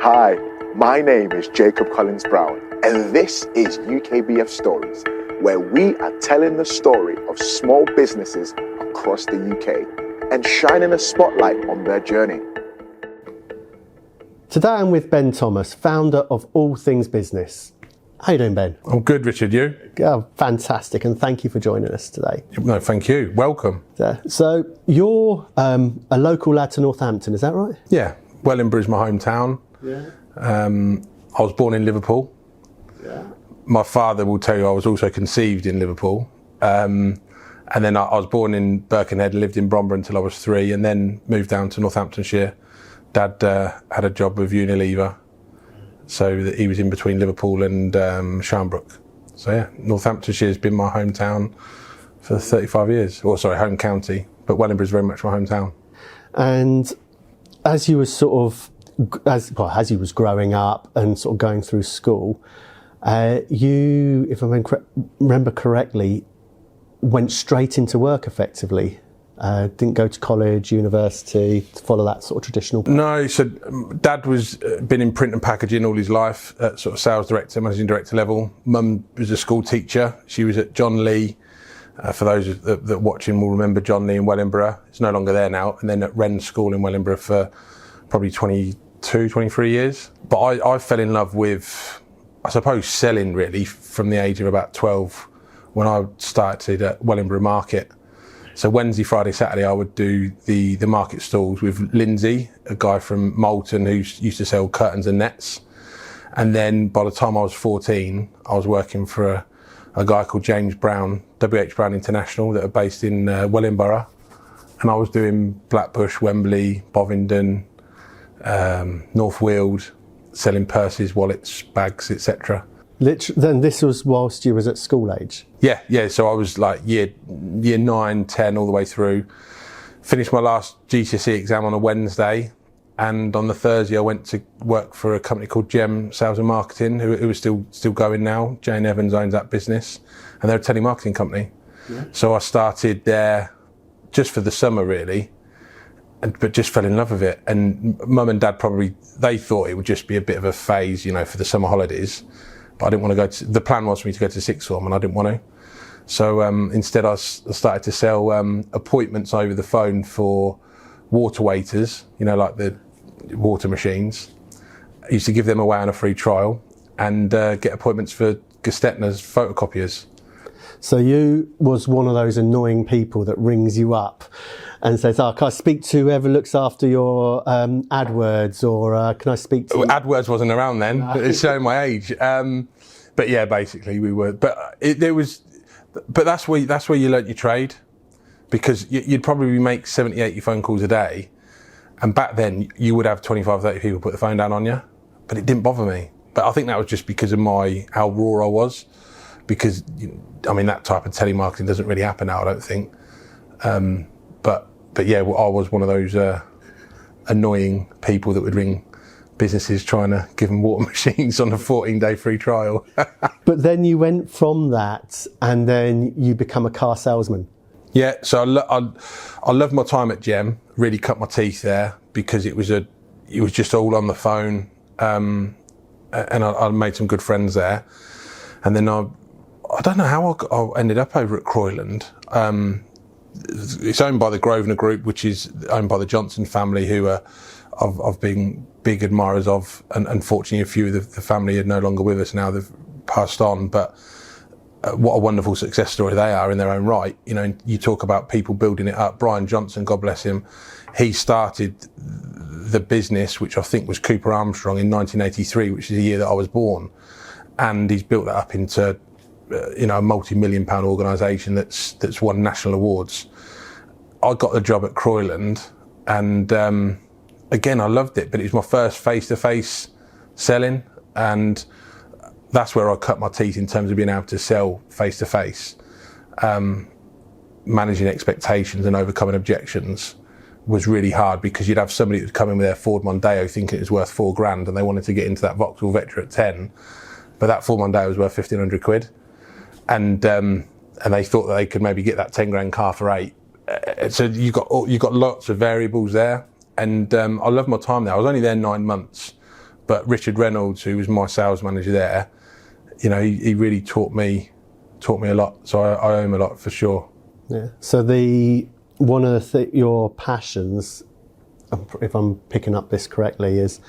Hi, my name is Jacob Collins Brown, and this is UKBF Stories, where we are telling the story of small businesses across the UK and shining a spotlight on their journey. Today I'm with Ben Thomas, founder of All Things Business. How you doing, Ben? I'm good, Richard. You? Oh, fantastic, and thank you for joining us today. No, thank you. Welcome. So you're a local lad to Northampton, is that right? Yeah, Wellingborough is my hometown. Yeah. I was born in Liverpool. Yeah. My father will tell you I was also conceived in Liverpool. And then I was born in Birkenhead, lived in Bromber until I was 3, and then moved down to Northamptonshire. Dad had a job with Unilever, so that he was in between Liverpool and Sharnbrook. So yeah, Northamptonshire has been my hometown for 35 years. Or sorry, home county, but Wellingborough is very much my hometown. And as you were as you was growing up and sort of going through school, you, if I remember correctly, went straight into work effectively. Didn't go to college, university, to follow that sort of traditional path. No, so Dad was been in print and packaging all his life at sort of sales director, managing director level. Mum was a school teacher. She was at John Lee. For those that watching will remember John Lee in Wellingborough. It's no longer there now. And then at Wren School in Wellingborough for probably 22, 23 years. But I fell in love with, I suppose, selling really from the age of about 12 when I started at Wellingborough Market. So Wednesday, Friday, Saturday, I would do the market stalls with Lindsay, a guy from Moulton who used to sell curtains and nets. And then by the time I was 14, I was working for a guy called James Brown, WH Brown International, that are based in Wellingborough. And I was doing Blackbush, Wembley, Bovingdon, North Weald, selling purses, wallets, bags, etc. Then this was whilst you was at school age? Yeah. So I was like year 9, 10, all the way through. Finished my last GCSE exam on a Wednesday, and on the Thursday I went to work for a company called Gem Sales and Marketing, who is still going now. Jane Evans owns that business, and they're a telemarketing company. Yeah. So I started there just for the summer really, but just fell in love with it. And Mum and Dad they thought it would just be a bit of a phase, for the summer holidays. But I didn't want to go the plan was for me to go to sixth form, and I didn't want to. So instead I started to sell appointments over the phone for water waiters, like the water machines. I used to give them away on a free trial and get appointments for Gestetner's photocopiers. So you was one of those annoying people that rings you up and says, can I speak to whoever looks after your AdWords, or can I speak to... AdWords wasn't around then, no. It's showing my age. But yeah, basically we were. But that's where you learnt your trade, because you'd probably make 70, 80 phone calls a day. And back then you would have 25, 30 people put the phone down on you, but it didn't bother me. But I think that was just because of how raw I was, because, that type of telemarketing doesn't really happen now, I don't think. But yeah, I was one of those annoying people that would ring businesses trying to give them water machines on a 14-day free trial. But then you went from that, and then you become a car salesman. Yeah, so I loved my time at Gem. Really cut my teeth there, because it was just all on the phone, and I made some good friends there. And then I don't know how I ended up over at Croyland. It's owned by the Grosvenor Group, which is owned by the Johnson family, who I've been big admirers of, and unfortunately a few of the family are no longer with us now. They've passed on, but what a wonderful success story they are in their own right. You talk about people building it up. Brian Johnson, God bless him, he started the business, which I think was Cooper Armstrong, in 1983, which is the year that I was born, and he's built that up into a multi-million pound organisation that's won national awards. I got the job at Croyland, and again I loved it, but it was my first face-to-face selling, and that's where I cut my teeth in terms of being able to sell face-to-face. Managing expectations and overcoming objections was really hard, because you'd have somebody that would come in with their Ford Mondeo thinking it was worth £4,000, and they wanted to get into that Vauxhall Vectra at 10, but that Ford Mondeo was worth 1,500 quid. And they thought that they could maybe get that 10 grand car for 8. So you got lots of variables there, and I loved my time there. I was only there 9 months, But Richard Reynolds, who was my sales manager there, you know, he really taught me a lot. So I owe him a lot for sure. Yeah. So one of your passions, if I'm picking up this correctly, is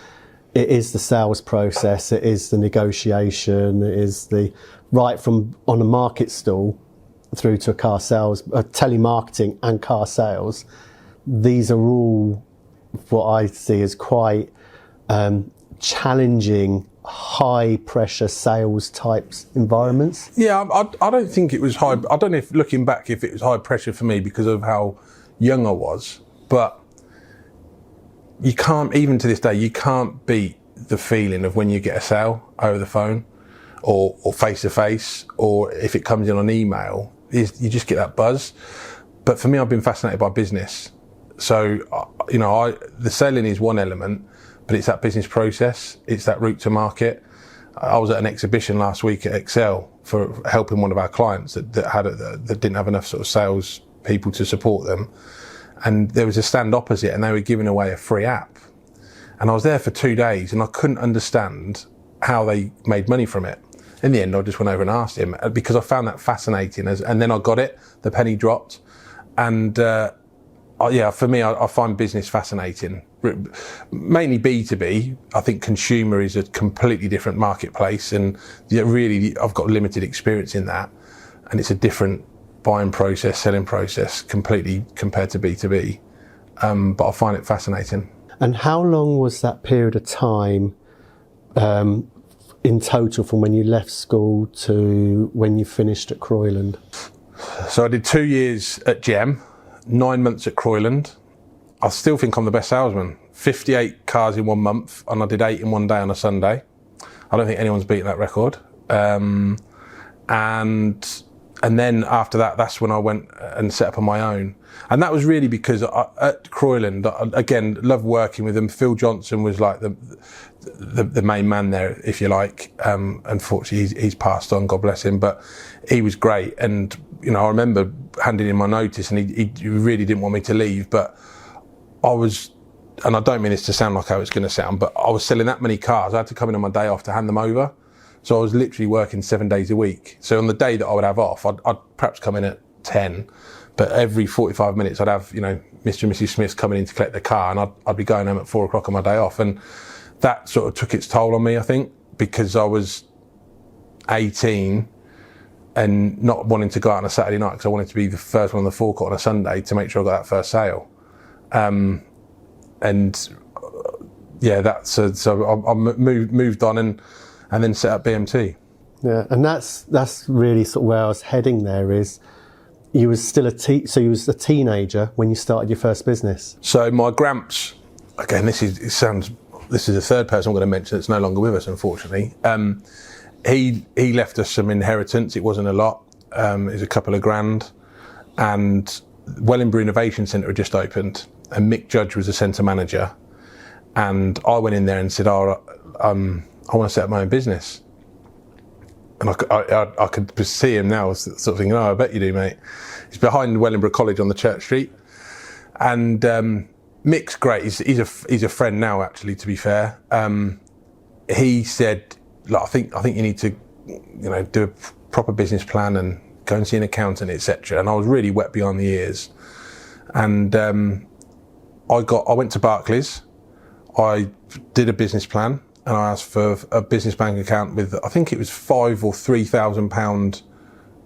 the sales process. It is the negotiation. It is right from on a market stall through to a car sales, telemarketing and car sales. These are all what I see as quite challenging, high pressure sales types environments. Yeah, I don't think it was high. I don't know if looking back if it was high pressure for me because of how young I was, but you can't, even to this day, you can't beat the feeling of when you get a sale over the phone or face to face, or if it comes in on email, you just get that buzz. But for me, I've been fascinated by business. So, you know, the selling is one element, but it's that business process. It's that route to market. I was at an exhibition last week at Excel for helping one of our clients that didn't have enough sort of sales people to support them. And there was a stand opposite and they were giving away a free app. And I was there for 2 days and I couldn't understand how they made money from it. In the end, I just went over and asked him because I found that fascinating. And then I got it, the penny dropped. And for me, I find business fascinating. Mainly B2B. I think consumer is a completely different marketplace, and really I've got limited experience in that. And it's a different buying process, selling process completely compared to B2B. But I find it fascinating. And how long was that period of time in total from when you left school to when you finished at Croyland? So I did 2 years at GEM, 9 months at Croyland. I still think I'm the best salesman. 58 cars in 1 month, and I did 8 in 1 day on a Sunday. I don't think anyone's beaten that record. And then after that, that's when I went and set up on my own. And that was really because at Croyland, again, loved working with them. Phil Johnson was like the main man there, if you like. Unfortunately, he's passed on, God bless him, but he was great. And, you know, I remember handing in my notice and he really didn't want me to leave, but I was, and I don't mean this to sound like how it's going to sound, but I was selling that many cars. I had to come in on my day off to hand them over. So I was literally working 7 days a week. So on the day that I would have off, I'd perhaps come in at 10, but every 45 minutes I'd have, you know, Mr. and Mrs. Smiths coming in to collect the car, and I'd be going home at 4 o'clock on my day off. And that sort of took its toll on me, I think, because I was 18 and not wanting to go out on a Saturday night because I wanted to be the first one on the forecourt on a Sunday to make sure I got that first sale. So I moved on and then set up BMT. Yeah, and that's really sort of where I was heading there. Is you was still so you was a teenager when you started your first business. So my gramps, again, this is the third person I'm going to mention that's no longer with us, unfortunately. He left us some inheritance. It wasn't a lot. It was a couple of grand, and Wellingborough Innovation Centre had just opened, and Mick Judge was the centre manager, and I went in there and said, I want to set up my own business. And I could see him now sort of thinking, I bet you do, mate. He's behind Wellingborough College on the Church Street. And Mick's great. He's a friend now, actually, to be fair. He said, look, I think you need to, you know, do a proper business plan and go and see an accountant, etc. And I was really wet behind the ears. And I went to Barclays. I did a business plan. And I asked for a business bank account with, I think it was £5,000 or £3,000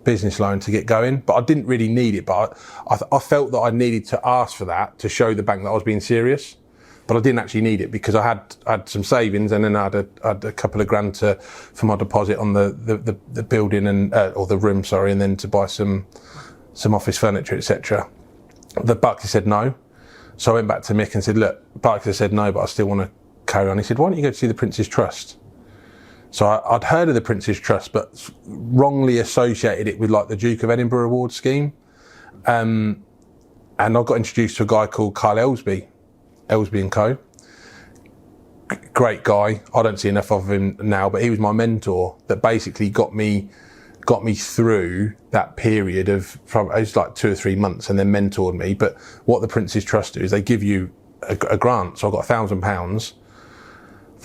business loan to get going. But I didn't really need it. But I felt that I needed to ask for that to show the bank that I was being serious. But I didn't actually need it because I had some savings, and then I had a couple of grand for my deposit on the building or the room, sorry, and then to buy some office furniture, etc. The Barclays said no. So I went back to Mick and said, look, Barclays said no, but I still want to carry on. He said, why don't you go to see the Prince's Trust? So I'd heard of the Prince's Trust, but wrongly associated it with like the Duke of Edinburgh Award scheme. And I got introduced to a guy called Carl Ellsby and Co. Great guy. I don't see enough of him now, but he was my mentor that basically got me through that period of probably, it was like 2 or 3 months, and then mentored me. But what the Prince's Trust do is they give you a grant. So I got £1,000.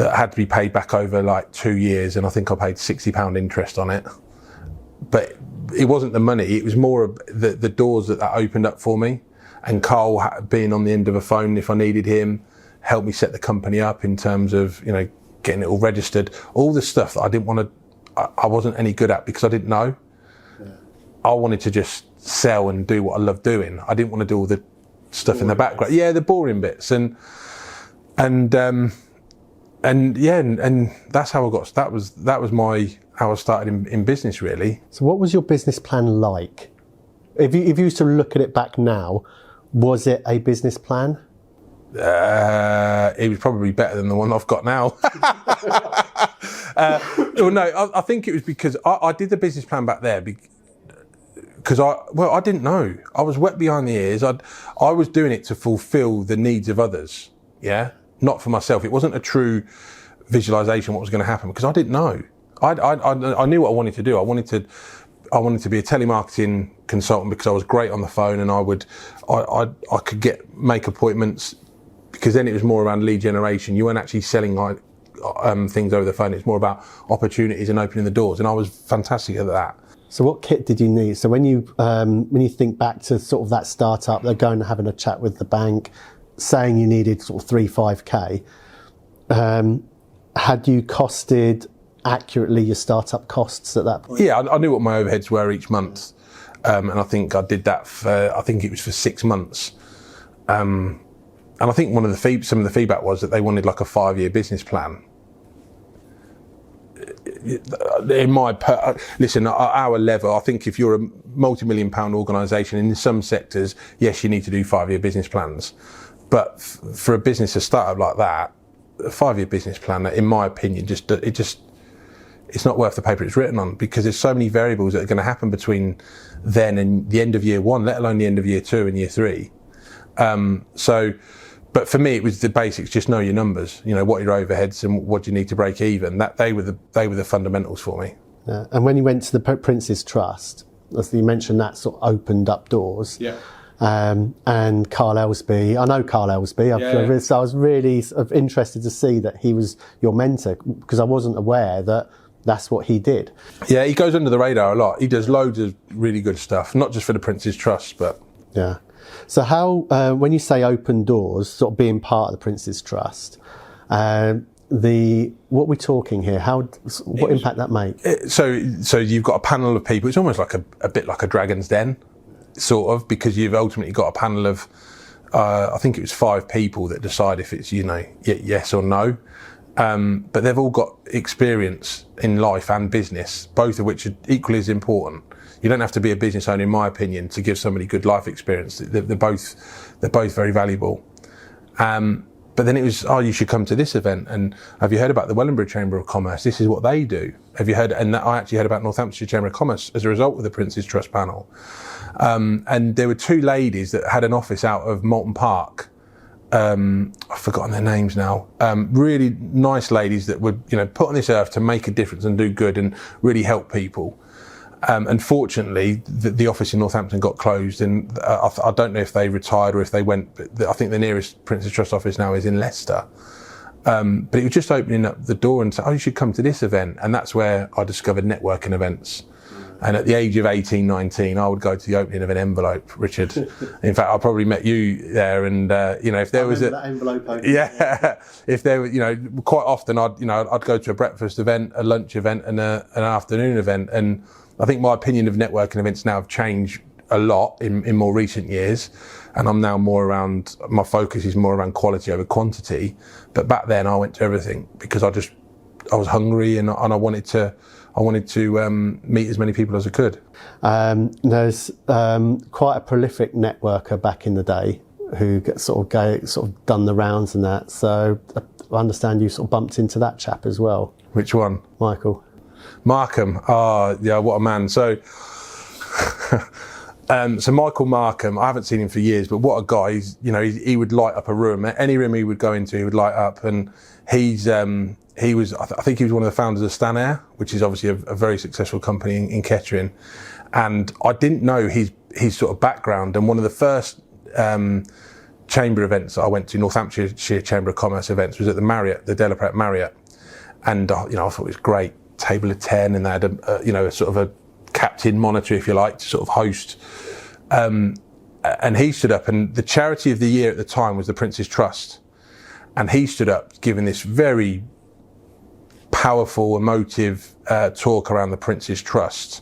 that had to be paid back over like 2 years, and I think I paid £60 interest on it. But it wasn't the money, it was more of the doors that opened up for me. And Carl being on the end of a phone if I needed him, helped me set the company up in terms of, you know, getting it all registered. All the stuff that I didn't want to, I wasn't any good at because I didn't know. Yeah. I wanted to just sell and do what I loved doing. I didn't want to do all the stuff boring in the background. Bits. Yeah, the boring bits. And that's how I got, that was how I started in business, really. So what was your business plan like? If you used to look at it back now, was it a business plan? It was probably better than the one I've got now. Well, no, I think it was because I did the business plan back there because I didn't know. I was wet behind the ears. I was doing it to fulfil the needs of others, yeah, not for myself. It wasn't a true visualization of what was going to happen because I didn't know. I knew what I wanted to do. I wanted to be a telemarketing consultant because I was great on the phone, and I could make appointments because then it was more around lead generation. You weren't actually selling things over the phone. It's more about opportunities and opening the doors, and I was fantastic at that. So what kit did you need? So when you think back to sort of that startup, they're going and having a chat with the bank, saying you needed sort of 3-5k, had you costed accurately your startup costs at that point? Yeah, I knew what my overheads were each month, and I think I did that for, I think it was for 6 months. And I think some of the feedback was that they wanted like a 5-year business plan. Listen, at our level, I think if you're a multi-million pound organisation in some sectors, yes, you need to do 5-year business plans. But for a business, a startup like that, a 5-year business plan, in my opinion, it's not worth the paper it's written on, because there's so many variables that are going to happen between then and the end of year 1, let alone the end of year 2 and year 3. But for me, it was the basics. Just know your numbers. You know, what are your overheads and what do you need to break even. That they were the fundamentals for me. Yeah. And when you went to the Prince's Trust, as you mentioned, that sort of opened up doors. Yeah. And Carl Ellsby, I know Carl Ellsby. So I was really sort of interested to see that he was your mentor, because I wasn't aware that that's what he did. Yeah, he goes under the radar a lot. He does loads of really good stuff, not just for the Prince's Trust, but yeah. So how, when you say open doors, sort of being part of the Prince's Trust, what we're talking here, what impact that make? So you've got a panel of people. It's almost like a bit like a Dragon's Den, sort of, because you've ultimately got a panel of, I think it was 5 people that decide if it's, you know, yes or no. But they've all got experience in life and business, both of which are equally as important. You don't have to be a business owner, in my opinion, to give somebody good life experience. They're both very valuable. But then it was, you should come to this event. And have you heard about the Wellingborough Chamber of Commerce? This is what they do. Have you heard? And I actually heard about Northamptonshire Chamber of Commerce as a result of the Prince's Trust panel. And there were 2 ladies that had an office out of Moulton Park. I've forgotten their names now. Really nice ladies that were, you know, put on this earth to make a difference and do good and really help people. Unfortunately, the office in Northampton got closed, and I don't know if they retired or if they went, but I think the nearest Prince's Trust office now is in Leicester. But it was just opening up the door and saying, you should come to this event. And that's where I discovered networking events. And at the age of 18, 19, I would go to the opening of an envelope, Richard. In fact, I probably met you there, and you know, if there was that envelope opening. Yeah, if there was, you know, quite often I'd go to a breakfast event, a lunch event, and an afternoon event. And I think my opinion of networking events now have changed a lot in more recent years, and I'm now my focus is more around quality over quantity. But back then I went to everything because I was hungry, and I wanted to meet as many people as I could. There's quite a prolific networker back in the day who sort of done the rounds and that. So I understand you sort of bumped into that chap as well. Which one? Michael Markham. Yeah, what a man. So Michael Markham, I haven't seen him for years, but what a guy. He would light up a room. Any room he would go into, he would light up. And I think he was one of the founders of Stanair, which is obviously a very successful company in Kettering. And I didn't know his sort of background. And one of the first chamber events that I went to, Northamptonshire Chamber of Commerce events, was at the Marriott, the Delapret Marriott. And, I thought it was great. Table of 10, and they had a sort of a captain monitor, if you like, to sort of host. And he stood up, and the charity of the year at the time was the Prince's Trust. And he stood up giving this very powerful, emotive talk around the Prince's Trust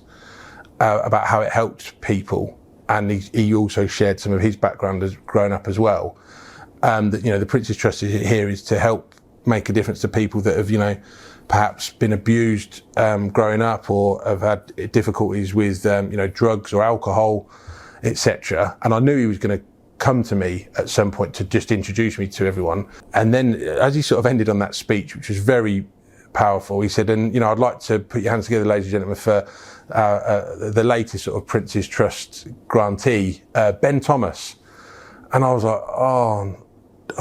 about how it helped people. And he also shared some of his background as growing up as well. That, the Prince's Trust is to help make a difference to people that have, perhaps been abused growing up, or have had difficulties with, drugs or alcohol, etc. And I knew he was going to come to me at some point to just introduce me to everyone. And then as he sort of ended on that speech, which was very powerful, he said, and, I'd like to put your hands together, ladies and gentlemen, for the latest sort of Prince's Trust grantee, Ben Thomas. And I was like, oh,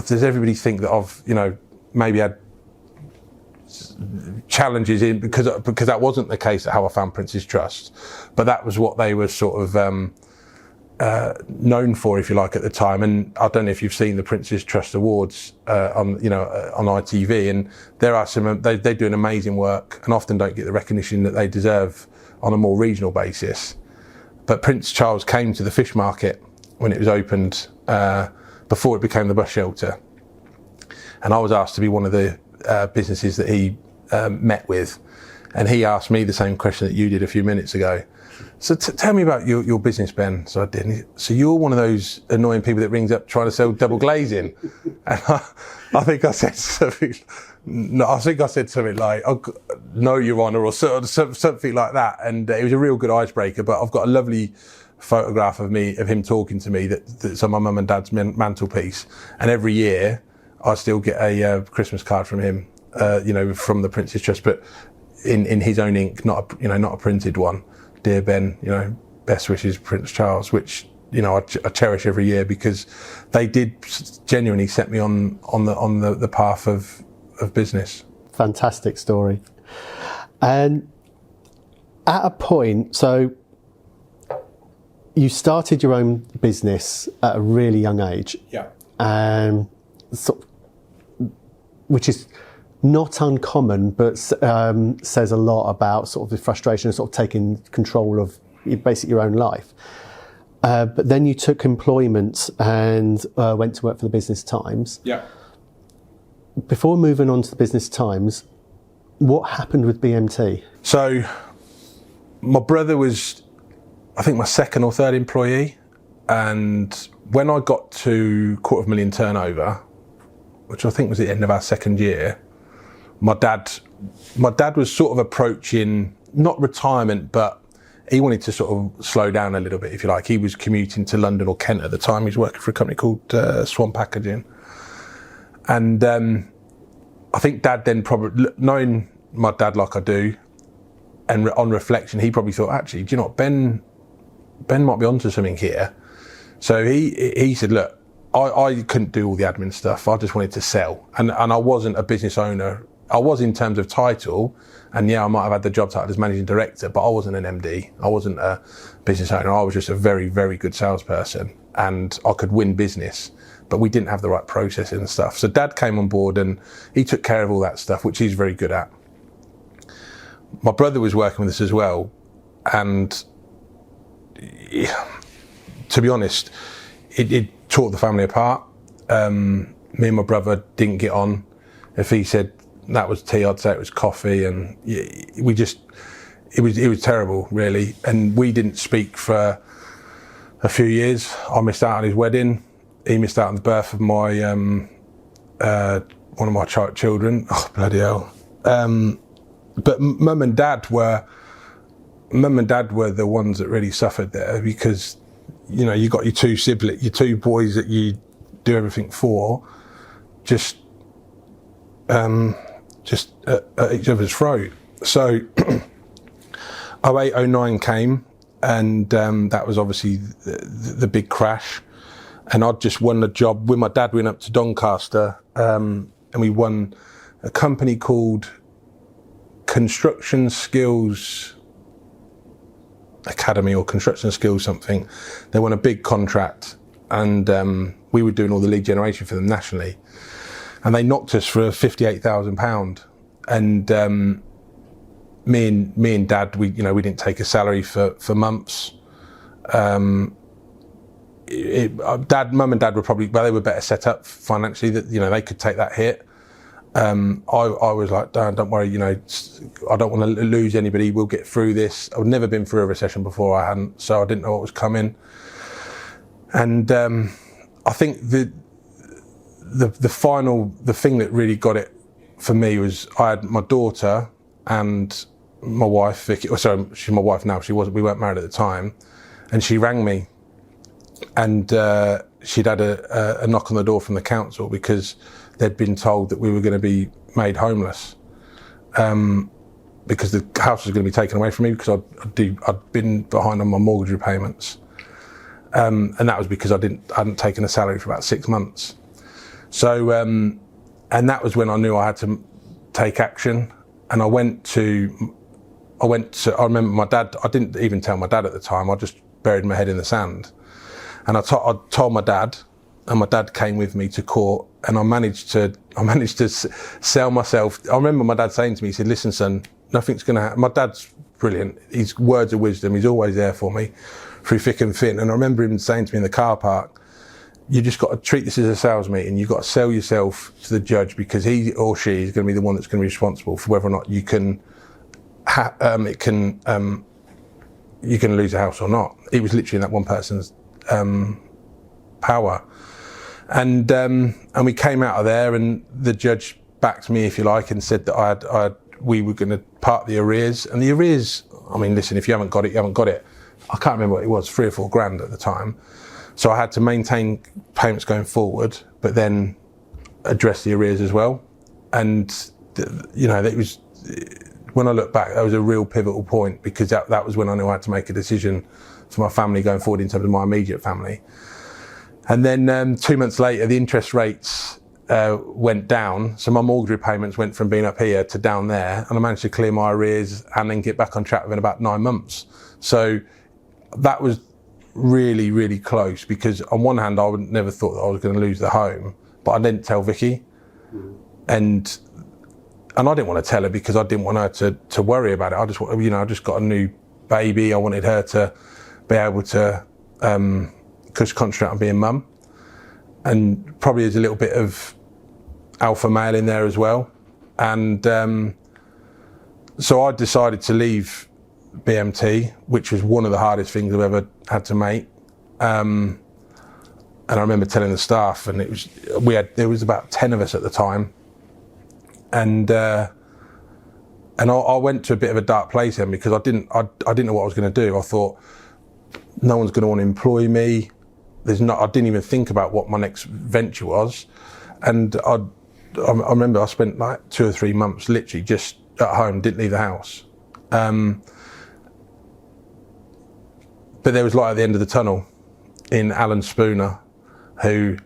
does everybody think that I've, maybe had challenges in, because that wasn't the case at how I found Prince's Trust, but that was what they were sort of known for, if you like, at the time. And I don't know if you've seen the Prince's Trust Awards on ITV, and there are some, they do an amazing work and often don't get the recognition that they deserve on a more regional basis. But Prince Charles came to the fish market when it was opened, before it became the bus shelter. And I was asked to be one of the businesses that he met with. And he asked me the same question that you did a few minutes ago. So tell me about your business, Ben. So I did. So you're one of those annoying people that rings up trying to sell double glazing. And I think I said something. No, I think I said something like, oh, "No, Your Honour," or something like that. And it was a real good icebreaker. But I've got a lovely photograph of him talking to me that's on my mum and dad's mantelpiece. And every year I still get a Christmas card from him, from the Prince's Trust, but in his own ink, not a printed one. Dear Ben, best wishes, Prince Charles, which, I cherish every year, because they did genuinely set me on the path of business. Fantastic story. And at a point, so you started your own business at a really young age. Yeah. Which is not uncommon, but says a lot about sort of the frustration of sort of taking control of basically your own life. But then you took employment and went to work for the Business Times. Yeah. Before moving on to the Business Times, what happened with BMT? So my brother was, I think, my second or third employee. And when I got to £250,000 turnover, which I think was the end of our second year, my dad was sort of approaching, not retirement, but he wanted to sort of slow down a little bit, if you like. He was commuting to London or Kent at the time. He was working for a company called Swan Packaging. And I think Dad then probably, knowing my dad like I do, and on reflection, he probably thought, actually, do you know what, Ben might be onto something here. So he said, look, I couldn't do all the admin stuff. I just wanted to sell. And I wasn't a business owner. I was in terms of title, and I might have had the job title as managing director, but I wasn't an MD. I wasn't a business owner. I was just a very, very good salesperson, and I could win business, but we didn't have the right processes and stuff. So Dad came on board and he took care of all that stuff, which he's very good at. My brother was working with us as well, and to be honest, it tore the family apart. Me and my brother didn't get on. If he said that was tea, I'd say it was coffee, and it was terrible, really. And we didn't speak for a few years. I missed out on his wedding. He missed out on the birth of my one of my children. Oh, bloody hell! But Mum and Dad were the ones that really suffered there, because you got your two siblings, your two boys that you do everything for, just at each other's throat. So 08-09 came, and that was obviously the big crash. And I'd just won a job with my dad. We went up to Doncaster, and we won a company called Construction Skills Academy, or Construction Skills something. They won a big contract, and we were doing all the lead generation for them nationally, and they knocked us for £58,000. And me and Dad, we didn't take a salary for months. Mum and Dad were probably, they were better set up financially, that they could take that hit. I was like, don't worry, I don't want to lose anybody. We'll get through this. I'd never been through a recession before, I hadn't, so I didn't know what was coming. And I think the thing that really got it for me was I had my daughter and my wife, Vicky. Sorry, she's my wife now. We weren't married at the time, and she rang me, and she'd had a knock on the door from the council because they'd been told that we were going to be made homeless, because the house was going to be taken away from me because I'd been behind on my mortgage repayments, and that was because I hadn't taken a salary for about 6 months. So, and that was when I knew I had to take action. And I remember my dad. I didn't even tell my dad at the time. I just buried my head in the sand, and I told my dad. And my dad came with me to court, and I managed to sell myself. I remember my dad saying to me, he said, "Listen, son, nothing's going to happen." My dad's brilliant. He's words of wisdom. He's always there for me through thick and thin. And I remember him saying to me in the car park, "You just got to treat this as a sales meeting. You've got to sell yourself to the judge, because he or she is going to be the one that's going to be responsible for whether or not you can you can lose a house or not." It was literally in that one person's power. And we came out of there, and the judge backed me, if you like, and said that we were going to part the arrears. And the arrears, I mean, listen, if you haven't got it, you haven't got it. I can't remember what it was, 3 or 4 grand at the time. So I had to maintain payments going forward, but then address the arrears as well. And it was, when I look back, that was a real pivotal point, because that was when I knew I had to make a decision for my family going forward in terms of my immediate family. And then 2 months later, the interest rates went down. So my mortgage repayments went from being up here to down there, and I managed to clear my arrears and then get back on track within about 9 months. So that was really, really close, because on one hand, I would never thought that I was going to lose the home, but I didn't tell Vicky. And I didn't want to tell her because I didn't want her to worry about it. I just got a new baby. I wanted her to be able to concentrate on being mum, and probably there's a little bit of alpha male in there as well. And so I decided to leave BMT, which was one of the hardest things I've ever had to make. And I remember telling the staff, and there was about 10 of us at the time, and I went to a bit of a dark place then, because I didn't know what I was going to do. I thought, no one's going to want to employ me. I didn't even think about what my next venture was. And I remember I spent like 2 or 3 months literally just at home, didn't leave the house. But there was light at the end of the tunnel in Alan Spooner, who,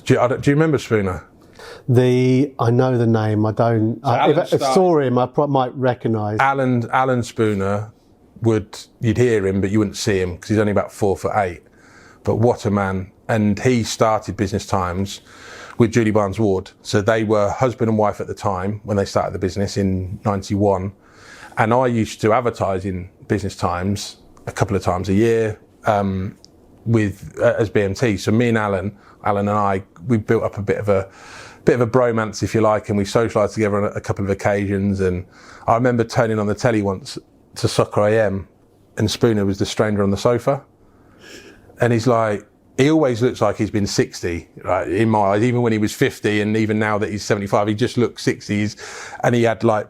do you remember Spooner? I know the name. I don't. If I saw him, I might recognise. Alan Spooner, you'd hear him, but you wouldn't see him because he's only about 4'8". But what a man! And he started Business Times with Julie Barnes Ward. So they were husband and wife at the time when they started the business in '91. And I used to advertise in Business Times a couple of times a year as BMT. So me and Alan and I, we built up a bit of a bromance, if you like, and we socialised together on a couple of occasions. And I remember turning on the telly once to Soccer AM, and Spooner was the stranger on the sofa. And he's like, he always looks like he's been 60, right, in my eyes, even when he was 50, and even now that he's 75, he just looks 60s. And he had like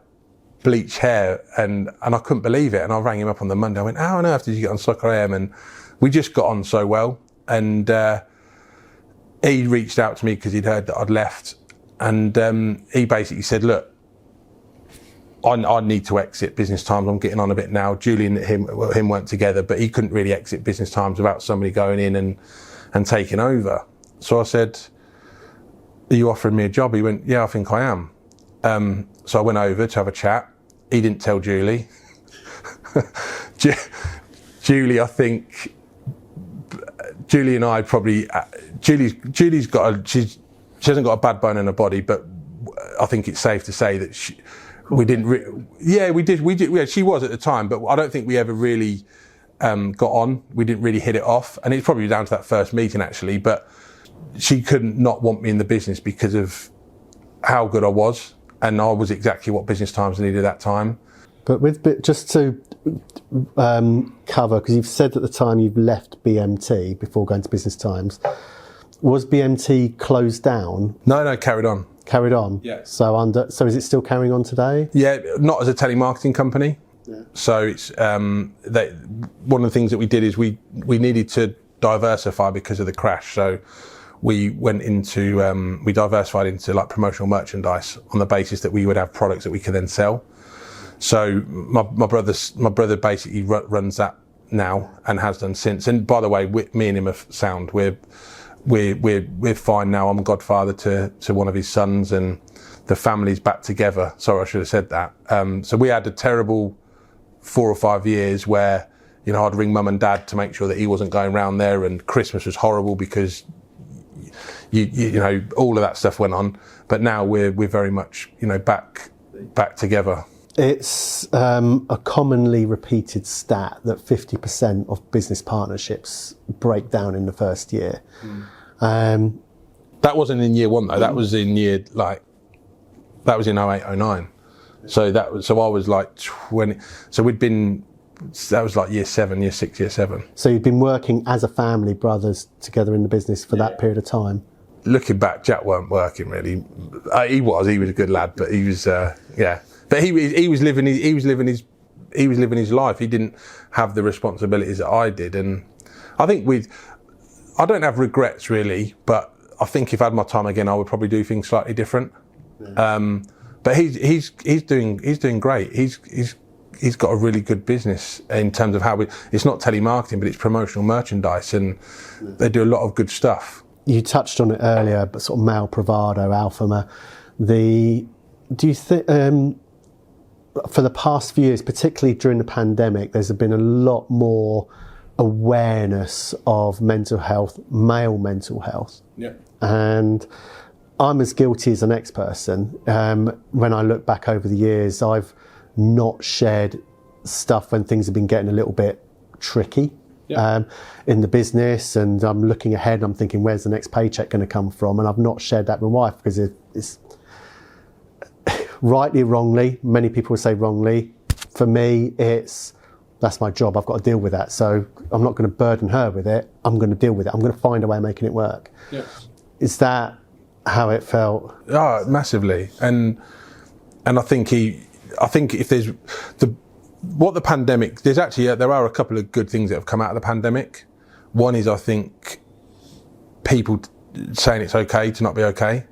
bleached hair, and I couldn't believe it. And I rang him up on the Monday. I went, "How on earth did you get on Soccer AM?" And we just got on so well. And he reached out to me because he'd heard that I'd left. And he basically said, "Look, I need to exit Business Times. I'm getting on a bit now." Julie and him weren't together, but he couldn't really exit Business Times without somebody going in and taking over. So I said, "Are you offering me a job?" He went, "Yeah, I think I am." So I went over to have a chat. He didn't tell Julie. Julie, I think, Julie and I probably, Julie's got she hasn't got a bad bone in her body, but I think it's safe to say that we didn't. We did. Yeah, she was at the time, but I don't think we ever really got on. We didn't really hit it off, and it's probably down to that first meeting actually. But she couldn't not want me in the business because of how good I was, and I was exactly what Business Times needed at that time. But just to cover, because you've said at the time you've left BMT before going to Business Times. Was BMT closed down? No, carried on. Carried on. Yeah. So is it still carrying on today? Yeah, not as a telemarketing company. Yeah. So it's one of the things that we did is we needed to diversify because of the crash. So we went into we diversified into like promotional merchandise on the basis that we would have products that we could then sell. So my brother basically runs that now and has done since. And by the way, me and him are sound. We're fine now. I'm godfather to one of his sons, and the family's back together. Sorry, I should have said that. So we had a terrible 4 or 5 years where, you know, I'd ring mum and dad to make sure that he wasn't going round there, and Christmas was horrible because you know, all of that stuff went on. But now we're very much, you know, back together. It's a commonly repeated stat that 50% of business partnerships break down in the first year. That wasn't in year one though. That was in year that was in 08, 09. So I was like 20. So that was like year 6, year 7. So you've been working as a family, brothers together in the business for that period of time. Looking back, Jack weren't working really. He was a good lad, but he was But he was living his life. He didn't have the responsibilities that I did, and I think I don't have regrets really, but I think if I had my time again, I would probably do things slightly different. Yeah. But he's doing great. He's got a really good business in terms of how it's not telemarketing, but it's promotional merchandise, and they do a lot of good stuff. You touched on it earlier, but sort of male bravado, alpha male. Do you think? For the past few years, particularly during the pandemic, there's been a lot more awareness of mental health, male mental health. Yeah. And I'm as guilty as the next person. When I look back over the years, I've not shared stuff when things have been getting a little bit tricky in the business, and I'm looking ahead, I'm thinking, where's the next paycheck going to come from? And I've not shared that with my wife because it's rightly or wrongly, many people would say wrongly. For me, that's my job. I've got to deal with that. So I'm not going to burden her with it. I'm going to deal with it. I'm going to find a way of making it work. Yeah. Is that how it felt? Oh, massively. And I think if there's the pandemic, there are a couple of good things that have come out of the pandemic. One is, I think, people saying it's okay to not be okay.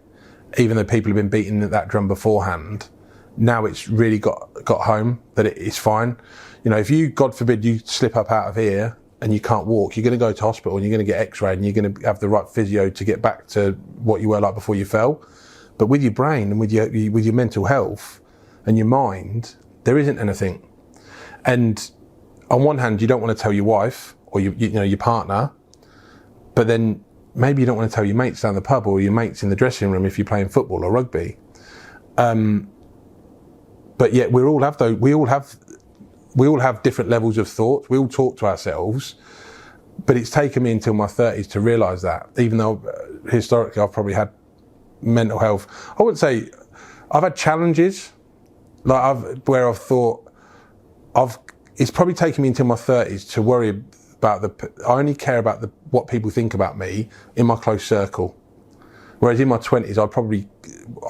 Even though people have been beating that drum beforehand, now it's really got home that it's fine. You know, if you, God forbid, you slip up out of here and you can't walk, you're going to go to hospital and you're going to get x-rayed and you're going to have the right physio to get back to what you were like before you fell. But with your brain and with your mental health and your mind, there isn't anything. And on one hand, you don't want to tell your wife or your partner, but then maybe you don't want to tell your mates down the pub or your mates in the dressing room if you're playing football or rugby. But yet we all have different levels of thought. We all talk to ourselves, but it's taken me until my 30s to realise that, even though historically I've probably had mental health. I wouldn't say I've had challenges, where I've thought it's probably taken me until my 30s to worry about I only care about what people think about me in my close circle. Whereas in my 20s, I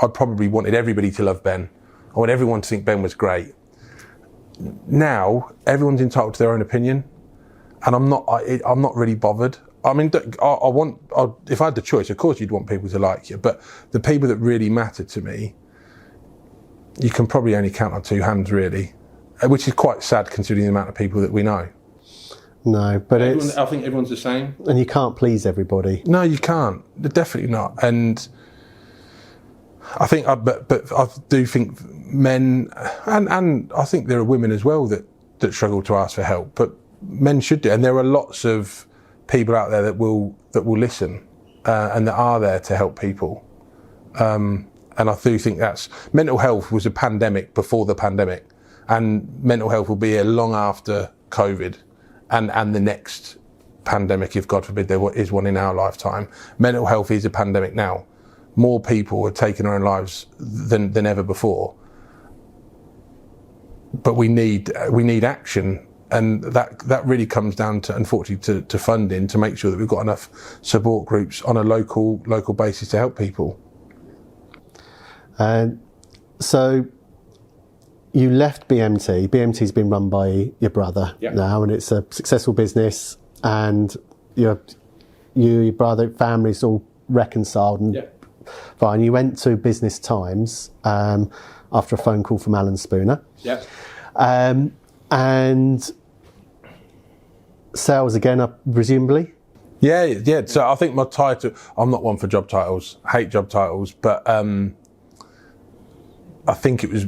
probably wanted everybody to love Ben. I want everyone to think Ben was great. Now, everyone's entitled to their own opinion, and I'm not really bothered. I mean, if I had the choice, of course you'd want people to like you, but the people that really matter to me, you can probably only count on 2 hands, really, which is quite sad considering the amount of people that we know. No, but I think everyone's the same. And you can't please everybody. No, you can't. Definitely not. And I think, but I do think men, and I think there are women as well that struggle to ask for help, but men should do. And there are lots of people out there that will listen and that are there to help people. And I do think mental health was a pandemic before the pandemic, and mental health will be here long after COVID and the next pandemic, if God forbid there is one in our lifetime. Mental health is a pandemic now. More people are taking their own lives than ever before. But we need action, and that really comes down to, unfortunately, to funding, to make sure that we've got enough support groups on a local basis to help people. So you left BMT. BMT's been run by your brother now, and it's a successful business, and your brother, family's all reconciled and fine. You went to Business Times after a phone call from Alan Spooner. And sales again, presumably? Yeah. So I think my title, I'm not one for job titles, hate job titles, but I think it was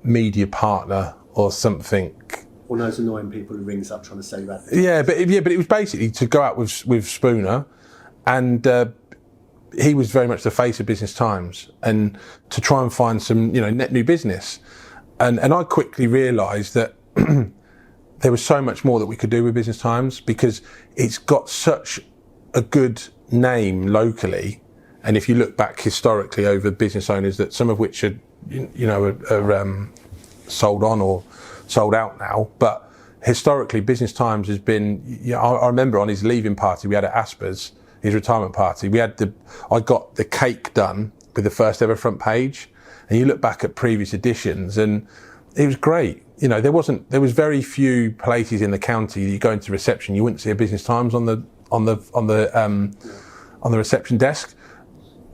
media partner or something. All those annoying people who rings up trying to sell you that. Yeah, but it was basically to go out with Spooner, and he was very much the face of Business Times, and to try and find some net new business. And I quickly realised that there was so much more that we could do with Business Times, because it's got such a good name locally. And if you look back historically over business owners, that some of which are sold on or sold out now, but historically Business Times has been. I remember on his leaving party we had at Asper's, his retirement party. I got the cake done with the first ever front page. And you look back at previous editions, and it was great. There was very few places in the county that you go into reception, you wouldn't see a Business Times on the reception desk.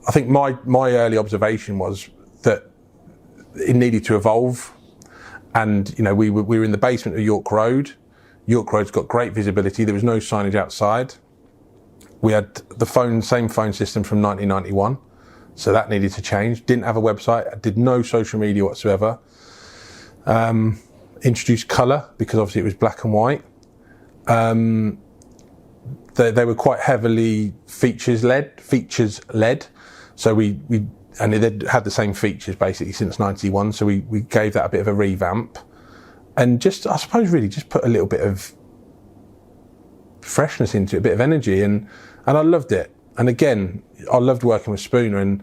I think my early observation was that it needed to evolve, and we were in the basement of York Road. York Road's got great visibility. There was no signage outside. We had the same phone system from 1991. So that needed to change. Didn't have a website, did no social media whatsoever. Introduced colour, because obviously it was black and white. They were quite heavily features led. So we they'd had the same features basically since 91. So we gave that a bit of a revamp, and just, I suppose, really just put a little bit of freshness into it, a bit of energy, and I loved it. And again, I loved working with Spooner, and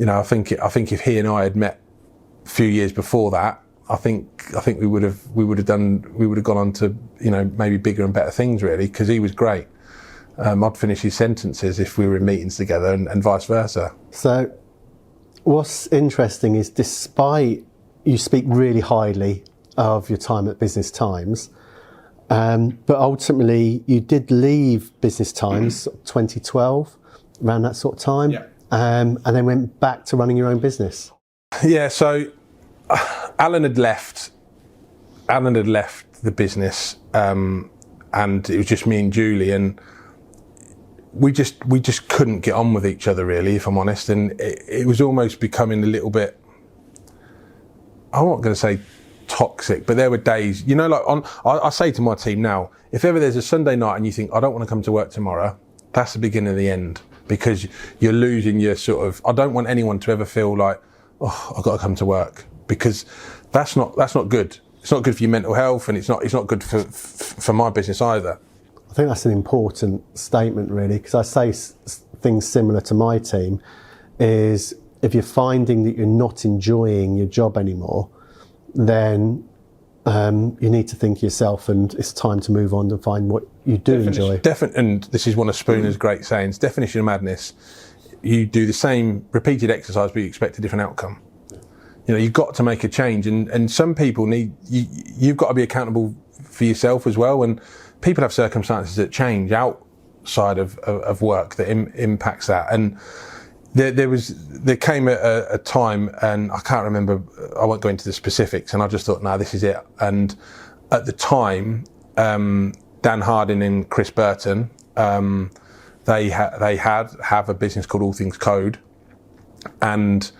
I think if he and I had met a few years before that, I think we would have gone on to maybe bigger and better things, really, because he was great. I'd finish his sentences if we were in meetings together, and vice versa. So, what's interesting is, despite you speak really highly of your time at Business Times, but ultimately you did leave Business Times 2012, around that sort of time, and then went back to running your own business. Yeah, so Alan had left the business, and it was just me and Julie, and we just couldn't get on with each other, really, if I'm honest, and it was almost becoming a little bit, I'm not going to say toxic, but there were days, I say to my team now, if ever there's a Sunday night and you think, I don't want to come to work tomorrow, that's the beginning of the end, because you're losing your sort of, I don't want anyone to ever feel like, oh, I've got to come to work, because that's not good. It's not good for your mental health, and it's not good for my business either. I think that's an important statement, really, because I say things similar to my team, is if you're finding that you're not enjoying your job anymore, then you need to think yourself, and it's time to move on and find what you do enjoy. And this is one of Spooner's great sayings, definition of madness. You do the same repeated exercise, but you expect a different outcome. You've got to make a change, and some people you've got to be accountable for yourself as well, and people have circumstances that change outside of work that impacts that. And there came a time, and I can't remember, I won't go into the specifics, and I just thought, no, this is it. And at the time, Dan Harding and Chris Burton, they have a business called All Things Code, and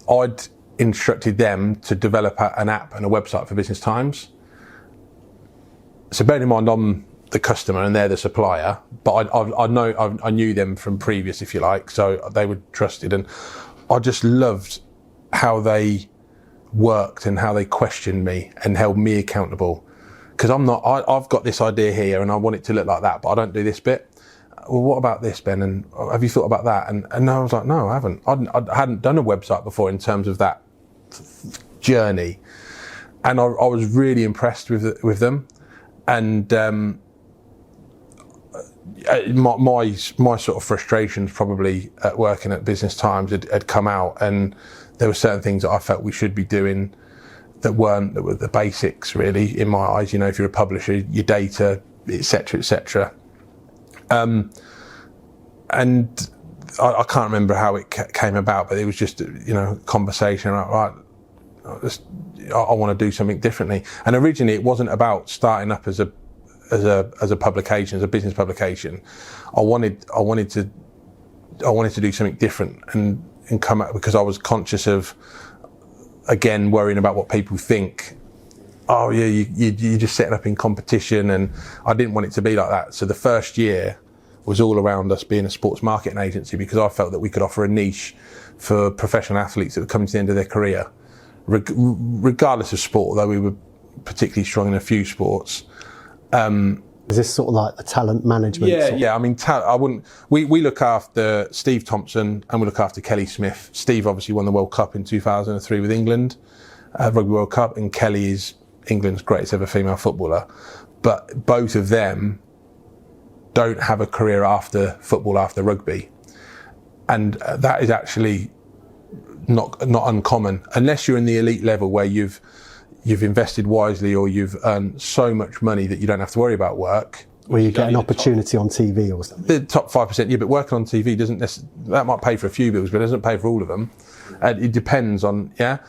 I'd instructed them to develop an app and a website for Business Times. So bearing in mind, I'm the customer and they're the supplier, but I knew them from previous, if you like, so they were trusted, and I just loved how they worked and how they questioned me and held me accountable. Because I've got this idea here and I want it to look like that, but I don't do this bit. Well, what about this, Ben? And have you thought about that? And I was like, no, I haven't. I hadn't done a website before in terms of that journey. And I was really impressed with them. And my sort of frustrations probably at working at Business Times had come out, and there were certain things that I felt we should be doing that were the basics, really, in my eyes. You know, if you're a publisher, your data, etc., etc. And I can't remember how it came about, but it was just, you know, conversation. Right, I want to do something differently. And originally, it wasn't about starting up as a publication, as a business publication. I wanted to do something different and come out, because I was conscious of, again, worrying about what people think. Oh yeah, you're just setting up in competition, and I didn't want it to be like that. So the first year was all around us being a sports marketing agency, because I felt that we could offer a niche for professional athletes that were coming to the end of their career, regardless of sport, although we were particularly strong in a few sports. Is this sort of like the talent management? Yeah. I mean, we look after Steve Thompson and we look after Kelly Smith. Steve obviously won the World Cup in 2003 with England, Rugby World Cup, and Kelly is England's greatest ever female footballer. But both of them don't have a career after football, after rugby. And that is actually not uncommon, unless you're in the elite level where you've invested wisely, or you've earned so much money that you don't have to worry about work. Where you get an opportunity on TV or something. The top 5%, yeah, but working on TV doesn't necessarily, that might pay for a few bills, but it doesn't pay for all of them. And it depends on, yeah.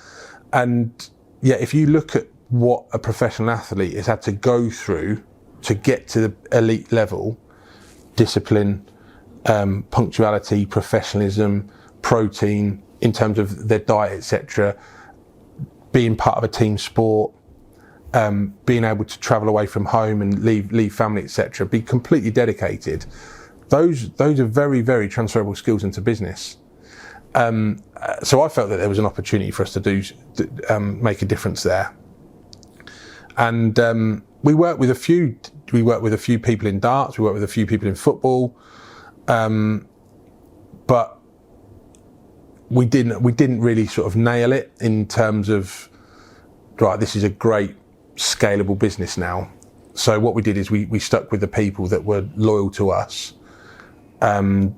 And yeah, if you look at what a professional athlete has had to go through to get to the elite level, discipline, punctuality, professionalism, protein, in terms of their diet, etc., being part of a team sport, being able to travel away from home and leave family, etc., be completely dedicated. Those are very, very transferable skills into business. So I felt that there was an opportunity for us to make a difference there. And we worked with a few people in darts, we worked with a few people in football, but we didn't really sort of nail it in terms of, right, this is a great scalable business now. So what we did is we stuck with the people that were loyal to us, and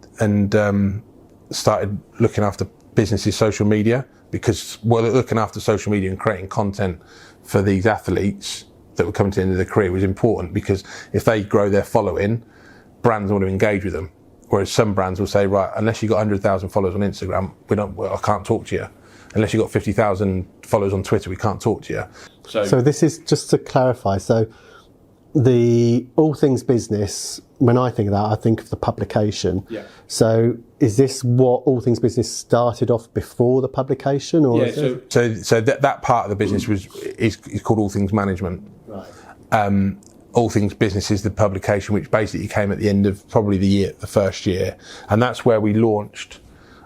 started looking after businesses' social media, because looking after social media and creating content for these athletes that were coming to the end of their career was important, because if they grow their following, brands want to engage with them. Whereas some brands will say, right, unless you've got 100,000 followers on Instagram, I can't talk to you. Unless you've got 50,000 followers on Twitter, we can't talk to you. So this is, just to clarify, so the All Things Business, when I think of that, I think of the publication. Yeah. So is this what All Things Business started off before the publication? Or yeah, so that part of the business is called All Things Management. Right. All Things Business is the publication, which basically came at the end of probably the first year. And that's where we launched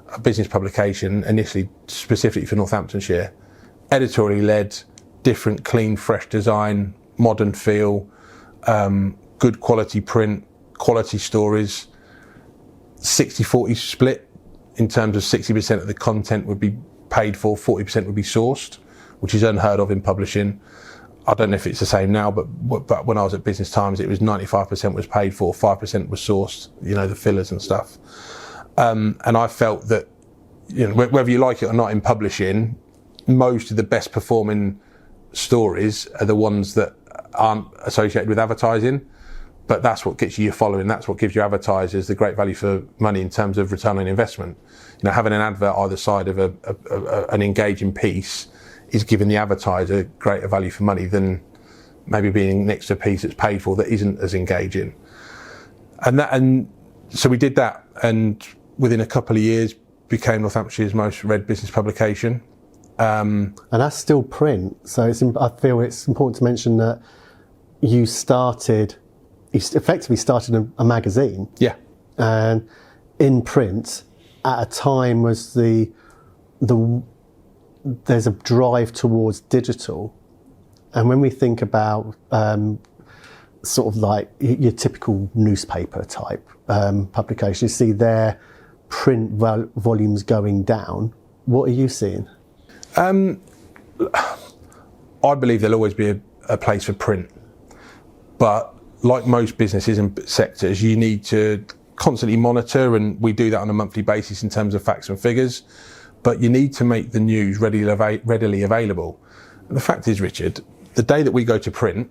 a business publication, initially specifically for Northamptonshire. Editorially led, different, clean, fresh design, modern feel, good quality print, quality stories, 60-40 split in terms of 60% of the content would be paid for, 40% would be sourced, which is unheard of in publishing. I don't know if it's the same now, but when I was at Business Times, it was 95% was paid for, 5% was sourced, you know, the fillers and stuff. And I felt that, you know, whether you like it or not in publishing, most of the best performing stories are the ones that aren't associated with advertising. But that's what gets you your following. That's what gives your advertisers the great value for money in terms of return on investment. You know, having an advert either side of an engaging piece is giving the advertiser greater value for money than maybe being next to a piece that's paid for that isn't as engaging. And so we did that, and within a couple of years became Northamptonshire's most read business publication. And that's still print. So I feel it's important to mention that you started he effectively started a magazine. Yeah. And in print, at a time was there's a drive towards digital. And when we think about sort of like your typical newspaper type publication, you see their print volumes going down. What are you seeing? I believe there'll always be a place for print. But like most businesses and sectors, you need to constantly monitor, and we do that on a monthly basis in terms of facts and figures. But you need to make the news readily available. And the fact is, Richard, the day that we go to print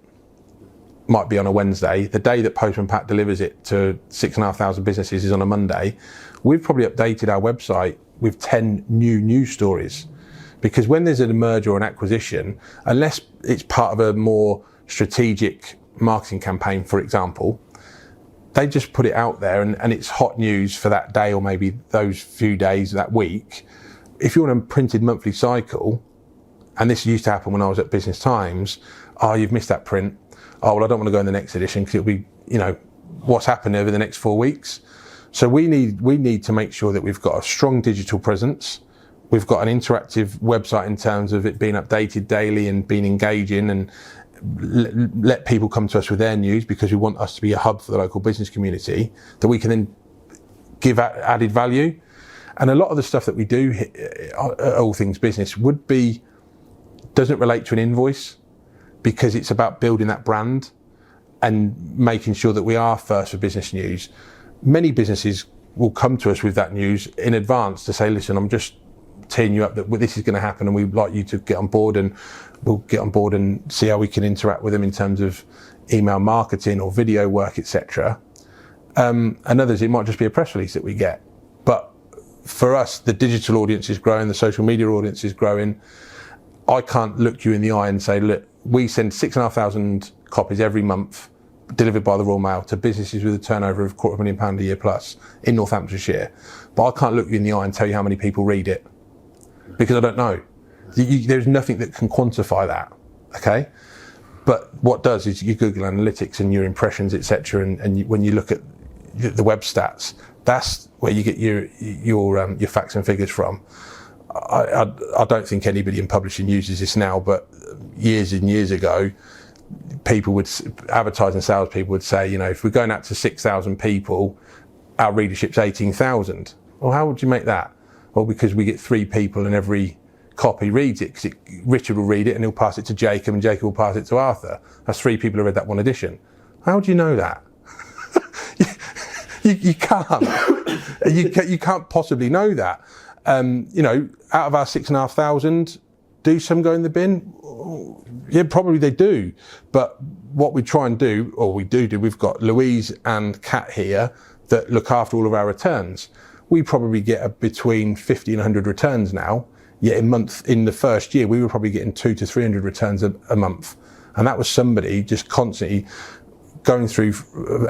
might be on a Wednesday. The day that Postman Pat delivers it to 6,500 businesses is on a Monday. We've probably updated our website with 10 new news stories. Because when there's a merger or an acquisition, unless it's part of a more strategic marketing campaign, for example, they just put it out there and it's hot news for that day or maybe those few days that week. If you're on a printed monthly cycle, and this used to happen when I was at Business Times, oh, you've missed that print. Oh, well, I don't want to go in the next edition because it'll be, what's happened over the next 4 weeks. So we need to make sure that we've got a strong digital presence. We've got an interactive website in terms of it being updated daily and being engaging, and let people come to us with their news, because we want us to be a hub for the local business community that we can then give added value. And a lot of the stuff that we do, all things business, doesn't relate to an invoice, because it's about building that brand and making sure that we are first for business news. Many businesses will come to us with that news in advance to say, listen, I'm just teeing you up that this is going to happen and we'd like you to get on board, and we'll get on board and see how we can interact with them in terms of email marketing or video work, etc. And others, it might just be a press release that we get. But for us, the digital audience is growing, the social media audience is growing. I can't look you in the eye and say, look, we send 6,500 copies every month delivered by the Royal Mail to businesses with a turnover of £250,000 a year plus in Northamptonshire. But I can't look you in the eye and tell you how many people read it, because I don't know. There's nothing that can quantify that, okay? But what does is your Google Analytics and your impressions, etc. And when you look at the web stats, that's where you get your facts and figures from. I don't think anybody in publishing uses this now, but years and years ago, advertising salespeople would say, if we're going out to 6,000 people, our readership's 18,000. Well, how would you make that? Well, because we get 3 people and every copy reads it, because Richard will read it and he'll pass it to Jacob and Jacob will pass it to Arthur. That's 3 people who read that one edition. How do you know that? you can't. You can't possibly know that. Out of our 6,500, do some go in the bin? Yeah, probably they do. But what we try and do, or we do, we've got Louise and Kat here that look after all of our returns. We probably get between 50 and 100 returns now. Yet in the first year, we were probably getting 200 to 300 returns a month. And that was somebody just constantly going through,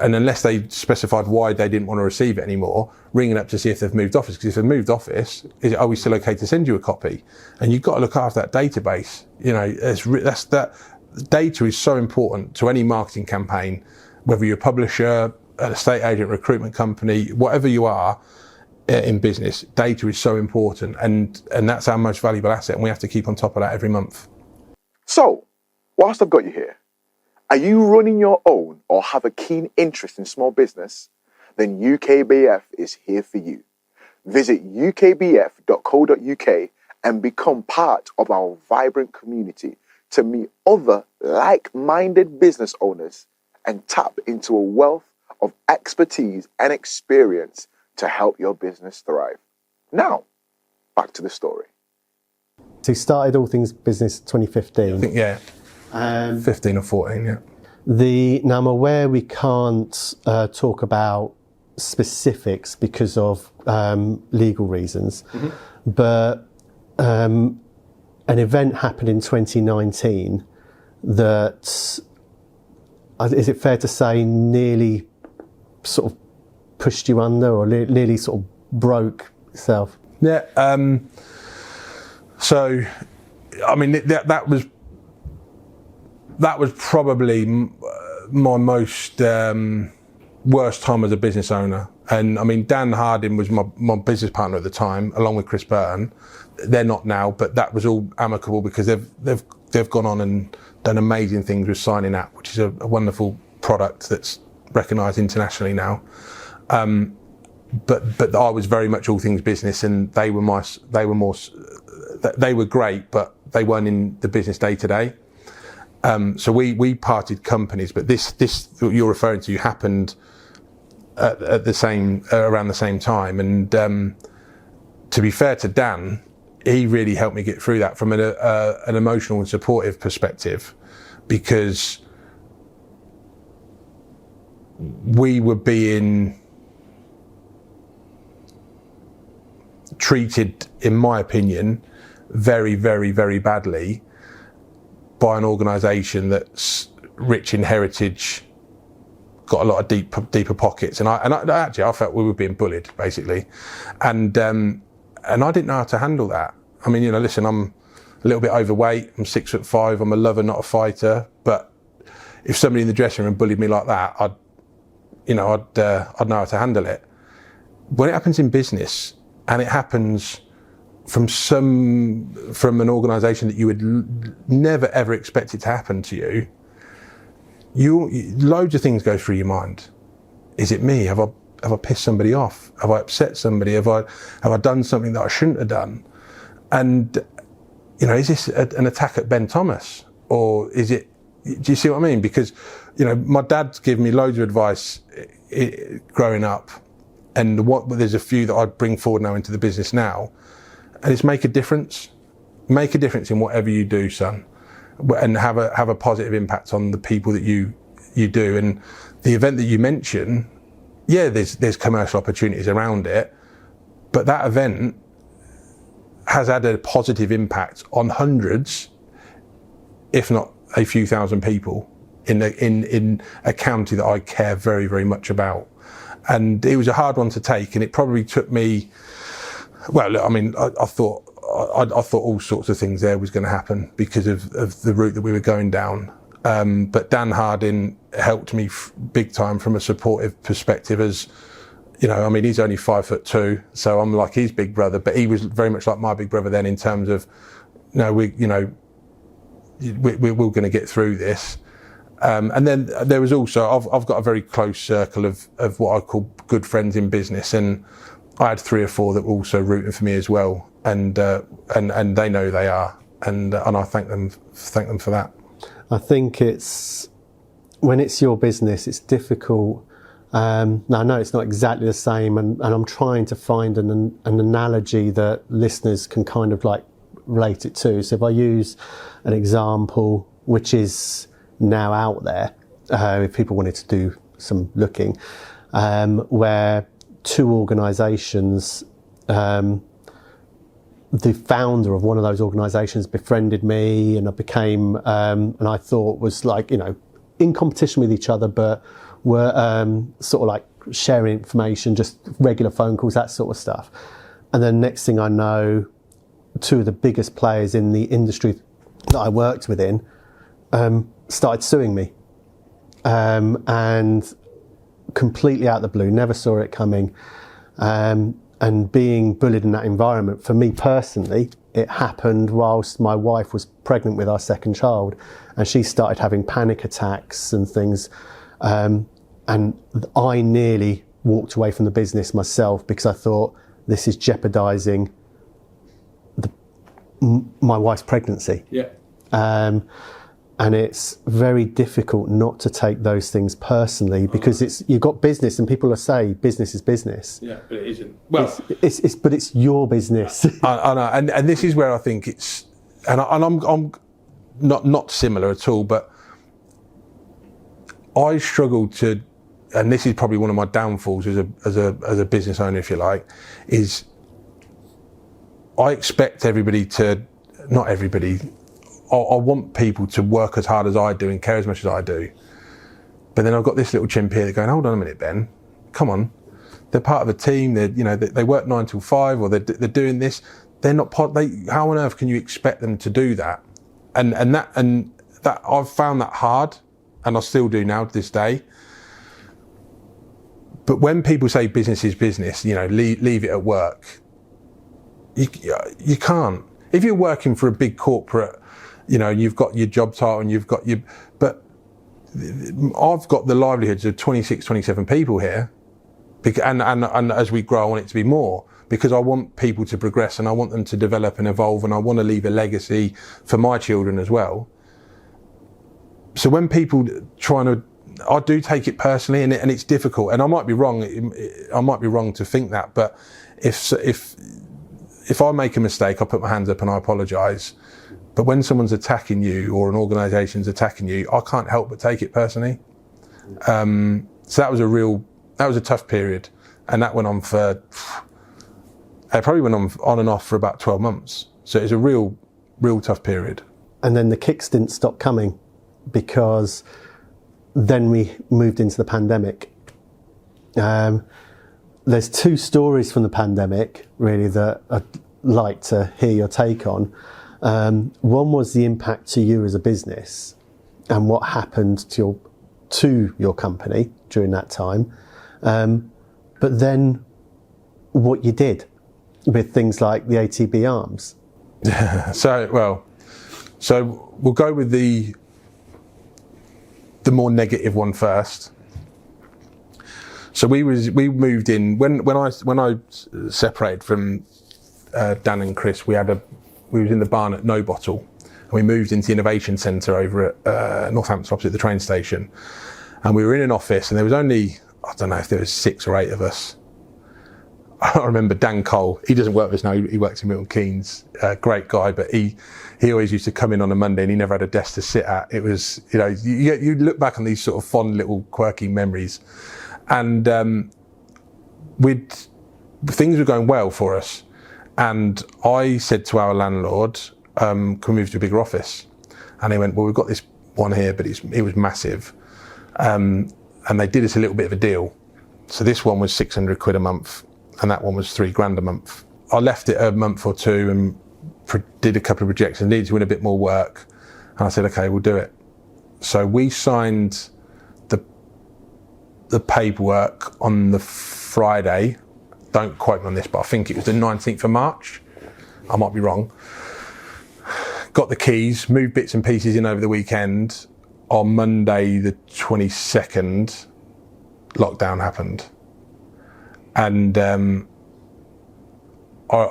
and unless they specified why they didn't want to receive it anymore, ringing up to see if they've moved office. Because if they've moved office, are we still okay to send you a copy? And you've got to look after that database. That data is so important to any marketing campaign, whether you're a publisher, an estate agent, recruitment company, whatever you are in business. Data is so important, and that's our most valuable asset, and we have to keep on top of that every month. So, whilst I've got you here, are you running your own or have a keen interest in small business? Then UKBF is here for you. Visit ukbf.co.uk and become part of our vibrant community to meet other like-minded business owners and tap into a wealth of expertise and experience to help your business thrive. Now, back to the story. So you started All Things Business 2015. I think, yeah. 15 or 14, yeah. Now I'm aware we can't talk about specifics because of legal reasons, but an event happened in 2019 that, is it fair to say, nearly sort of pushed you under, or nearly sort of broke itself? Yeah. So, I mean, that was probably my most worst time as a business owner. And I mean, Dan Harding was my business partner at the time, along with Chris Burton. They're not now, but that was all amicable because they've gone on and done amazing things with Signing App, which is a wonderful product that's recognised internationally now. But I was very much all things business, and they were great, but they weren't in the business day to day. So we parted companies, but this that you're referring to happened at around the same time. And to be fair to Dan, he really helped me get through that from an emotional and supportive perspective, because we were being treated, in my opinion, very, very, very badly by an organisation that's rich in heritage, got a lot of deeper pockets, and I felt we were being bullied basically, and I didn't know how to handle that. I mean, listen, I'm a little bit overweight, I'm 6'5", I'm a lover, not a fighter, but if somebody in the dressing room bullied me like that, I'd know how to handle it. When it happens in business, and it happens from an organisation that you would never ever expect it to happen to you, loads of things go through your mind. Is it me? Have I pissed somebody off? Have I upset somebody? Have I done something that I shouldn't have done? And is this an attack at Ben Thomas, or is it? Do you see what I mean? Because my dad's given me loads of advice growing up, and there's a few that I'd bring forward now into the business now, and it's make a difference. Make a difference in whatever you do, son, and have a positive impact on the people that you do. And the event that you mention, yeah, there's commercial opportunities around it, but that event has had a positive impact on hundreds, if not a few thousand people in a county that I care very, very much about. And it was a hard one to take, and it probably took me, well, look, I mean, I thought all sorts of things there was going to happen because of the route that we were going down. But Dan Harding helped me big time from a supportive perspective, as I mean, he's only 5'2", so I'm like his big brother, but he was very much like my big brother then, in terms of, we're going to get through this. And then there was also, I've got a very close circle of what I call good friends in business, and I had 3 or 4 that were also rooting for me as well, and they know they are, and I thank them for that. I think when it's your business, it's difficult. Now, I know it's not exactly the same, and I'm trying to find an analogy that listeners can kind of like relate it to. So if I use an example, which is now out there, if people wanted to do some looking, where 2 organisations, the founder of one of those organisations befriended me, and I became, and I thought was like, in competition with each other, but were sort of like sharing information, just regular phone calls, that sort of stuff. And then next thing I know, 2 of the biggest players in the industry that I worked within started suing me, and completely out of the blue, never saw it coming, and being bullied in that environment. For me personally, it happened whilst my wife was pregnant with our second child, and she started having panic attacks and things, and I nearly walked away from the business myself because I thought, this is jeopardising my wife's pregnancy. Yeah. And it's very difficult not to take those things personally, because you've got business, and people will say business is business. Yeah, but it isn't. Well, but it's your business. I know, and this is where I think it's, and I'm not similar at all, but I struggle to, and this is probably one of my downfalls as a business owner, if you like, is I expect everybody to, not everybody, I want people to work as hard as I do and care as much as I do. But then I've got this little chimp here going, hold on a minute, Ben, come on. They're part of a team, they work 9 till 5, or they're doing this. They're not how on earth can you expect them to do that? And that I've found that hard, and I still do now to this day. But when people say business is business, leave it at work. You can't. If you're working for a big corporate, you've got your job title and you've got but I've got the livelihoods of 26, 27 people here. And as we grow, I want it to be more, because I want people to progress and I want them to develop and evolve, and I want to leave a legacy for my children as well. So when people I do take it personally, and it's difficult, and I might be wrong. I might be wrong to think that, but if I make a mistake, I put my hands up and I apologise. But when someone's attacking you or an organisation's attacking you, I can't help but take it personally. So that was a tough period, and that went on for. It probably went on and off for about 12 months. So it was a real tough period. And then the kicks didn't stop coming, because then we moved into the pandemic. There's two stories from the pandemic, really, that I'd like to hear your take on. One was the impact to you as a business and what happened to your company during that time. But then what you did with things like the ATB arms. So we'll go with the more negative one first. So we moved in when I separated from Dan and Chris. We was in the barn at No Bottle, and we moved into the innovation centre over at Northamptonshire, opposite the train station. And we were in an office, and there was only, I don't know if there was 6 or 8 of us. I remember Dan Cole. He doesn't work with us now. He works in Milton Keynes. Great guy, but he always used to come in on a Monday, and he never had a desk to sit at. It was, you look back on these sort of fond little quirky memories, and things were going well for us. And I said to our landlord, "Can we move to a bigger office?" And he went, "Well, we've got this one here, but it was massive." And they did us a little bit of a deal. So this one was £600 a month, and that one was £3,000 a month. I left it a month or two and did a couple of rejections, needed to win a bit more work. And I said, okay, we'll do it. So we signed the paperwork on the Friday. Don't quote me on this, but I think it was the 19th of March. I might be wrong. Got the keys, moved bits and pieces in over the weekend. On Monday, the 22nd, lockdown happened. And I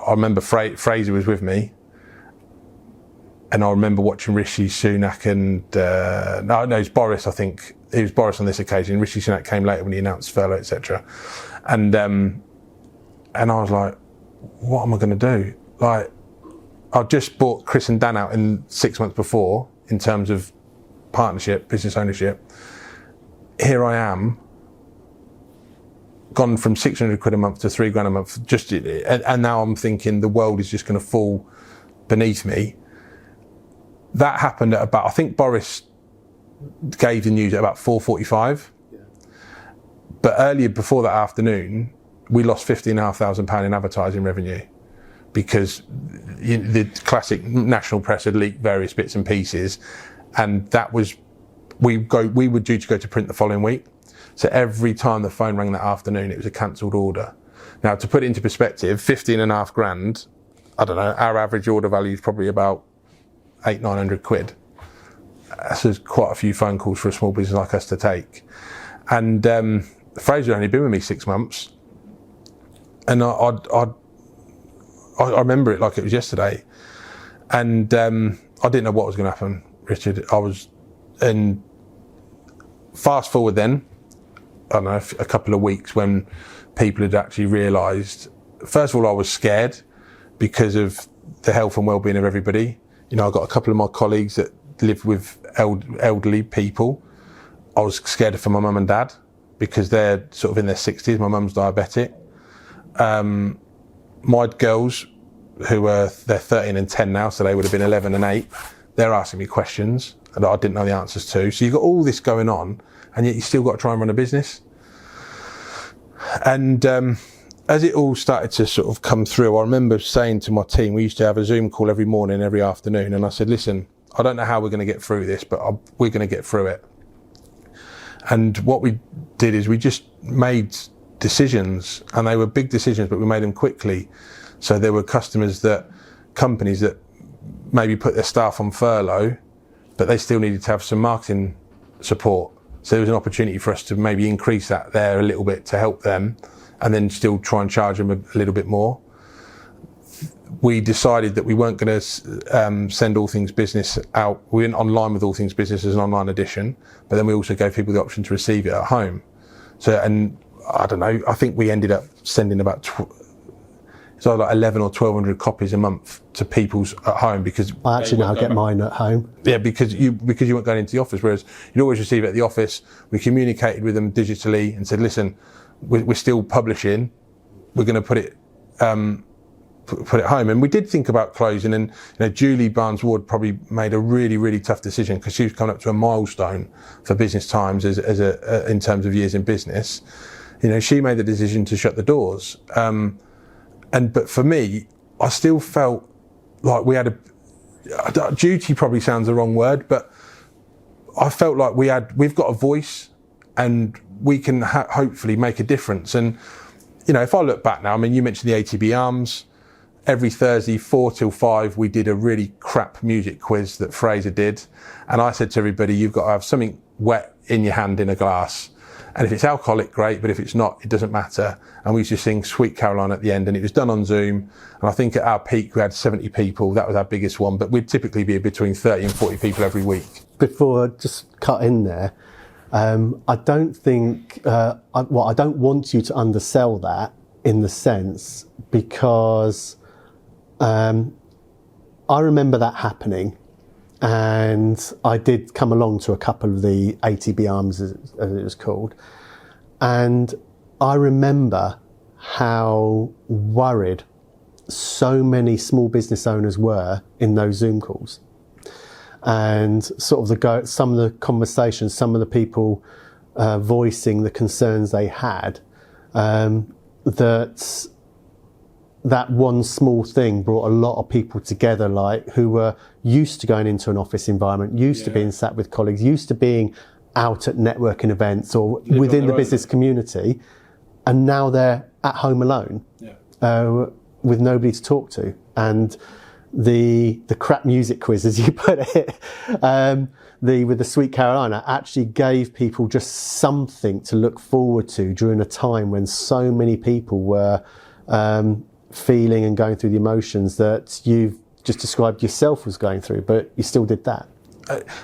remember Fraser was with me, and I remember watching Rishi Sunak and no, it was Boris. I think it was Boris on this occasion. Rishi Sunak came later when he announced furlough, etc. And I was like, what am I going to do? Like, I just bought Chris and Dan out in 6 months before in terms of partnership, business ownership. Here I am, gone from £600 a month to £3,000 a month, and now I'm thinking the world is just going to fall beneath me. That happened at about, I think Boris gave the news at about 4:45. Yeah. But earlier, before that afternoon, we lost £15,500 in advertising revenue, because the classic national press had leaked various bits and pieces, and that was, we were due to go to print the following week. So every time the phone rang that afternoon, it was a cancelled order. Now, to put it into perspective, 15.5 grand, I don't know, our average order value is probably about £800-900. That's quite a few phone calls for a small business like us to take. And Fraser only been with me 6 months, and I remember it like it was yesterday. And I didn't know what was going to happen, Richard. And fast forward then, I don't know, a couple of weeks when people had actually realised. First of all, I was scared because of the health and well-being of everybody. I got a couple of my colleagues that live with elderly people. I was scared for my mum and dad because they're sort of in their 60s. My mum's diabetic. My girls, they're 13 and 10 now, so they would have been 11 and 8. They're asking me questions that I didn't know the answers to. So you've got all this going on, and yet you still got to try and run a business. And as it all started to sort of come through, I remember saying to my team, we used to have a Zoom call every morning, every afternoon, and I said, listen, I don't know how we're going to get through this, but we're going to get through it. And what we did is we just made decisions, and they were big decisions, but we made them quickly. So there were companies that maybe put their staff on furlough, but they still needed to have some marketing support. So there was an opportunity for us to maybe increase that there a little bit to help them, and then still try and charge them a little bit more. We decided that we weren't going to send All Things Business out. We went online with All Things Business as an online edition, but then we also gave people the option to receive it at home. So, and I don't know, I think we ended up sending about so like 11 or 1,200 copies a month to people's at home, because I actually now get mine at home. Yeah, because you weren't going into the office, whereas you'd always receive it at the office. We communicated with them digitally and said, listen, we're still publishing. We're going to put it home. And we did think about closing, and Julie Barnes-Ward probably made a really, really tough decision, because she was coming up to a milestone for Business Times in terms of years in business. She made the decision to shut the doors. But for me, I still felt like we had duty probably sounds the wrong word, but I felt like we've got a voice, and we can hopefully make a difference. And, if I look back now, I mean, you mentioned the ATB Arms. Every Thursday, 4 till 5, we did a really crap music quiz that Fraser did. And I said to everybody, you've got to have something wet in your hand in a glass. And if it's alcoholic, great, but if it's not, it doesn't matter. And we used to sing Sweet Caroline at the end, and it was done on Zoom. And I think at our peak, we had 70 people. That was our biggest one, but we'd typically be between 30 and 40 people every week. Before I just cut in there, I don't think, I don't want you to undersell that in the sense, because I remember that happening. And I did come along to a couple of the ATB Arms, as it was called. And I remember how worried so many small business owners were in those Zoom calls. And sort of some of the conversations, some of the people voicing the concerns they had, that one small thing brought a lot of people together, like who were used to going into an office environment, used to being sat with colleagues, used to being out at networking events or within the business community, and now they're at home alone with nobody to talk to. And the crap music quiz, as you put it, with the Sweet Carolina, actually gave people just something to look forward to during a time when so many people were feeling and going through the emotions that you've just described yourself was going through, but you still did that.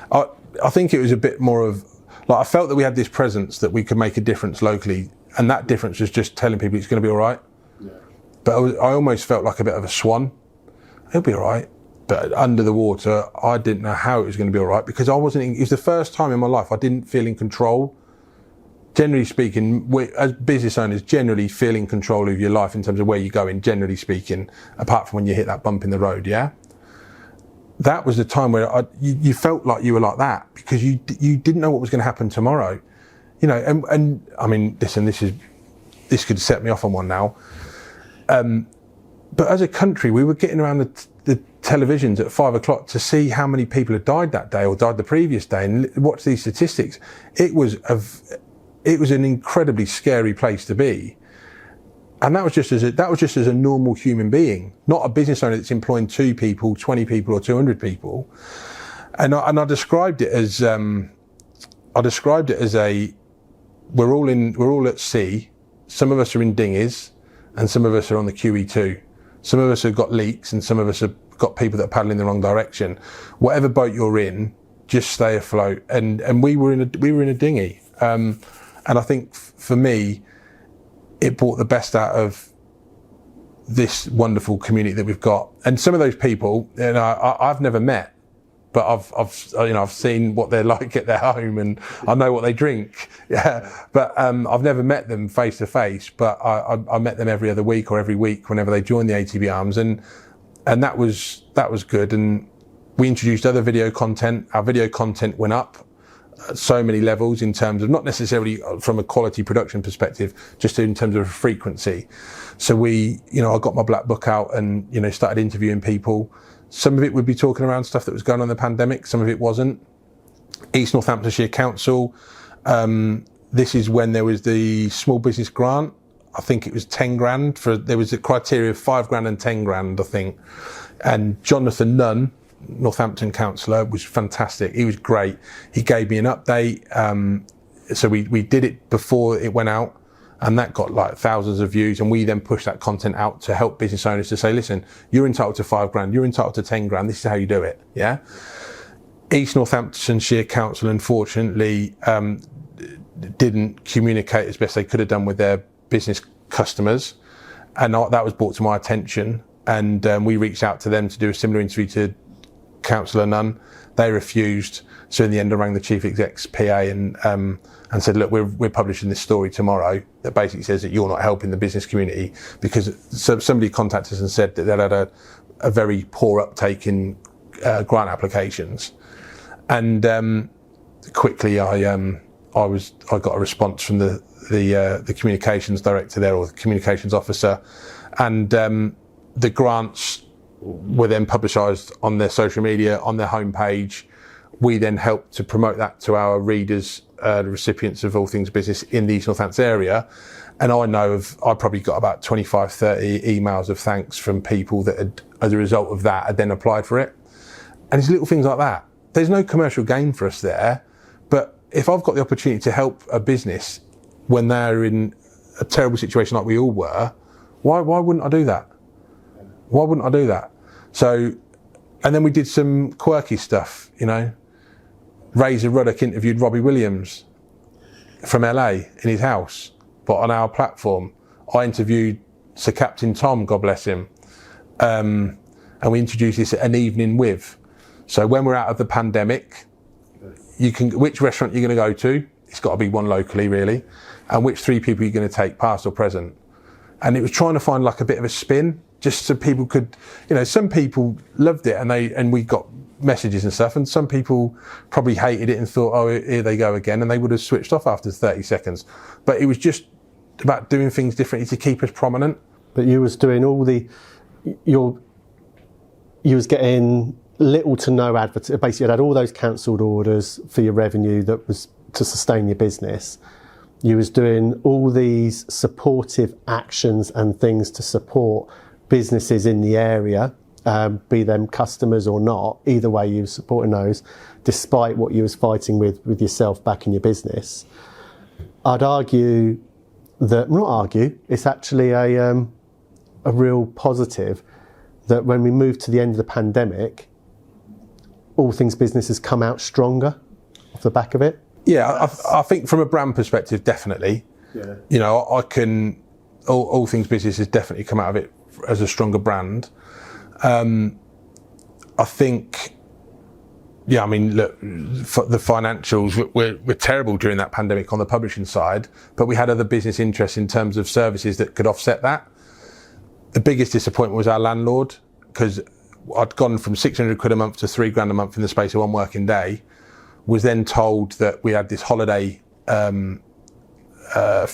I think it was a bit more of, like, I felt that we had this presence that we could make a difference locally, and that difference was just telling people it's going to be all right. Yeah. But I almost felt like a bit of a swan. It'll be all right. But under the water, I didn't know how it was going to be all right, because it was the first time in my life I didn't feel in control. Generally speaking, we, as business owners, generally feel in control of your life in terms of where you're going, generally speaking, apart from when you hit that bump in the road, yeah? That was the time where you felt like you were like that, because you didn't know what was going to happen tomorrow. And I mean, listen, this could set me off on one now. But as a country, we were getting around the televisions at 5 o'clock to see how many people had died that day or died the previous day, and watch these statistics. It was an incredibly scary place to be. And that was just as a normal human being, not a business owner that's employing 2 people, 20 people or 200 people. And I described it as, we're all at sea. Some of us are in dinghies and some of us are on the QE2. Some of us have got leaks and some of us have got people that are paddling in the wrong direction. Whatever boat you're in, just stay afloat. And we were in a dinghy. And I think for me, it brought the best out of this wonderful community that we've got. And some of those people, I've never met, but I've seen what they're like at their home, and I know what they drink. Yeah, but I've never met them face to face. But I met them every other week or every week whenever they joined the ATB Arms, and that was good. And we introduced other video content. Our video content went up so many levels in terms of, not necessarily from a quality production perspective, just in terms of frequency. So I got my black book out and, started interviewing people. Some of it would be talking around stuff that was going on in the pandemic. Some of it wasn't. East Northamptonshire Council This is when there was the small business grant. I think it was 10 grand there was a criteria of 5 grand and 10 grand, I think. And Jonathan Nunn, Northampton councillor, was fantastic. He was great. He gave me an update. So we did it before it went out, and that got like thousands of views. And we then pushed that content out to help business owners to say, listen, you're entitled to 5 grand, you're entitled to 10 grand. This is how you do it. Yeah. East Northamptonshire Council, unfortunately, didn't communicate as best they could have done with their business customers, and that was brought to my attention, and we reached out to them to do a similar interview to Councillor Nunn. They refused, so in the end I rang the chief exec's PA and said, look, we're publishing this story tomorrow that basically says that you're not helping the business community, because somebody contacted us and said that they had a very poor uptake in grant applications, and quickly I got a response from the communications director there, or the communications officer, and the grants were then publicised on their social media, on their homepage. We then helped to promote that to our readers, the recipients of All Things Business in the East Northampton area. And I probably got about 25, 30 emails of thanks from people that had, as a result of that, had then applied for it. And it's little things like that. There's no commercial gain for us there, but if I've got the opportunity to help a business when they're in a terrible situation like we all were, why wouldn't I do that? Why wouldn't I do that? So, and then we did some quirky stuff, you know. Razor Ruddock interviewed Robbie Williams from LA in his house, but on our platform. I interviewed Sir Captain Tom, God bless him, and we introduced this An Evening With. So when we're out of the pandemic, which restaurant you're going to go to, it's got to be one locally really, and which 3 people you're going to take, past or present. And it was trying to find like a bit of a spin, just so people could, you know, some people loved it and we got messages and stuff, and some people probably hated it and thought, oh, here they go again, and they would have switched off after 30 seconds. But it was just about doing things differently to keep us prominent. But you was doing you was getting little to no advertising. Basically, you had all those cancelled orders for your revenue that was to sustain your business. You was doing all these supportive actions and things to support businesses in the area, be them customers or not. Either way, you were supporting those, despite what you was fighting with yourself back in your business. I'd argue that, not argue, it's actually a real positive that when we move to the end of the pandemic, All Things Business has come out stronger off the back of it. Yeah, I think from a brand perspective, definitely. Yeah. You know, All Things Business has definitely come out of it as a stronger brand. I think, yeah, I mean, look, the financials were terrible during that pandemic on the publishing side, but we had other business interests in terms of services that could offset that. The biggest disappointment was our landlord, because I'd gone from 600 quid a month to 3 grand a month in the space of one working day, was then told that we had this holiday,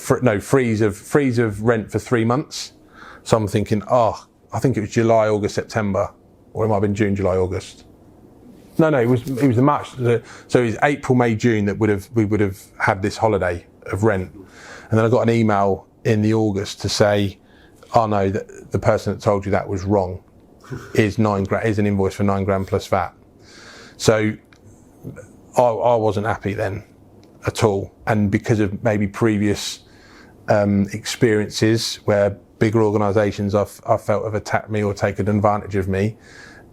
freeze of rent for 3 months. So I'm thinking, I think it was July, August, September, or it might have been June, July, August. No, it was the March. So it was April, May, June that we would have had this holiday of rent. And then I got an email in the August to say, oh no, the person that told you that was wrong. Is an invoice for 9 grand plus VAT. So I wasn't happy then at all. And because of maybe previous experiences where bigger organisations I felt have attacked me or taken advantage of me,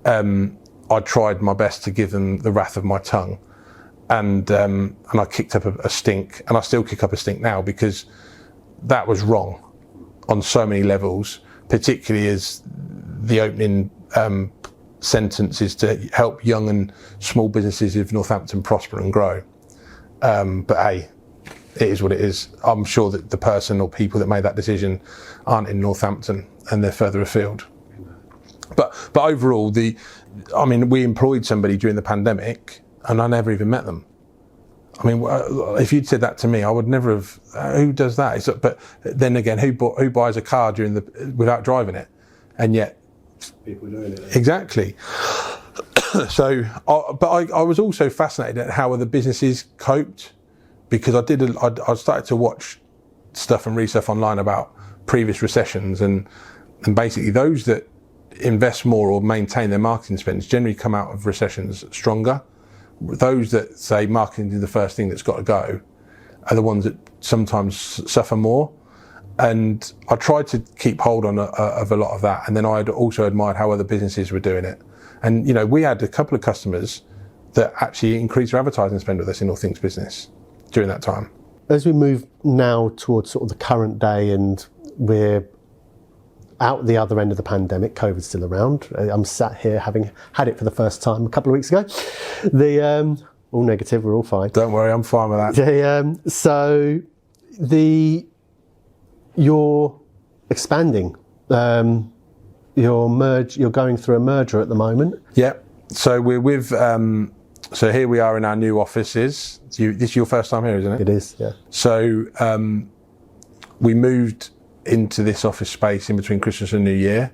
I tried my best to give them the wrath of my tongue, and I kicked up a stink, and I still kick up a stink now, because that was wrong on so many levels, particularly as the opening sentence is to help young and small businesses of Northampton prosper and grow. But hey, it is what it is. I'm sure that the person or people that made that decision aren't in Northampton and they're further afield. But overall, we employed somebody during the pandemic and I never even met them. I mean, if you'd said that to me, I would never have. Who does that? But then again, who buys a car without driving it? And yet, people doing it. Exactly. So, I was also fascinated at how other businesses coped because I started to watch stuff and read stuff online about previous recessions, and basically those that invest more or maintain their marketing spends generally come out of recessions stronger. Those that say marketing is the first thing that's got to go are the ones that sometimes suffer more. And I tried to keep hold on of a lot of that. And then I also admired how other businesses were doing it. And, you know, we had a couple of customers that actually increased their advertising spend with us in all things business during that time. As we move now towards sort of the current day and we're out the other end of the pandemic, COVID's still around. I'm sat here having had it for the first time a couple of weeks ago. All negative, we're all fine. Don't worry, I'm fine with that. You're expanding. You're going through a merger at the moment. Yeah. So we're with. So here we are in our new offices. This is your first time here, isn't it? It is. Yeah. So we moved into this office space in between Christmas and New Year,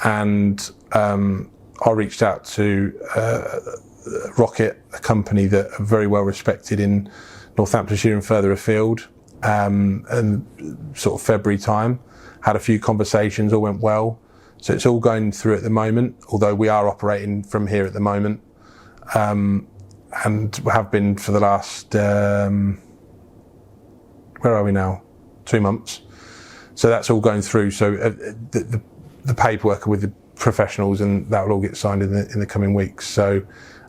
and I reached out to Rocket, a company that are very well respected in Northamptonshire and further afield, and sort of February time. Had a few conversations, all went well. So it's all going through at the moment, although we are operating from here at the moment, and we have been for the last, where are we now? 2 months. So that's all going through. So the paperwork with the professionals, and that will all get signed in the coming weeks. So,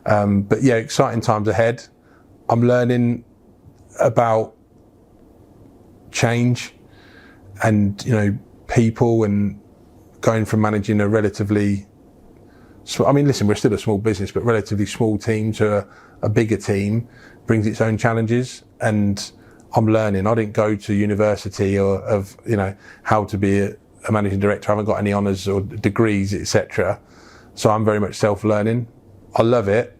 but yeah, exciting times ahead. I'm learning about change and, you know, people, and going from managing a relatively, I mean, listen, we're still a small business, but relatively small team to a bigger team brings its own challenges, and I'm learning. I didn't go to university of you know, how to be a managing director. I haven't got any honours or degrees, etc. So I'm very much self-learning. I love it.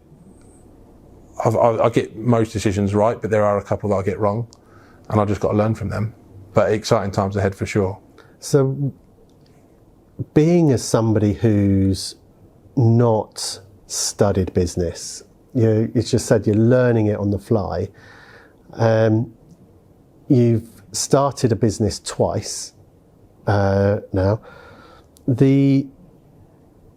I get most decisions right, but there are a couple that I get wrong, and I just got to learn from them. But exciting times ahead for sure. So, being as somebody who's not studied business, you just said you're learning it on the fly. You've started a business twice now.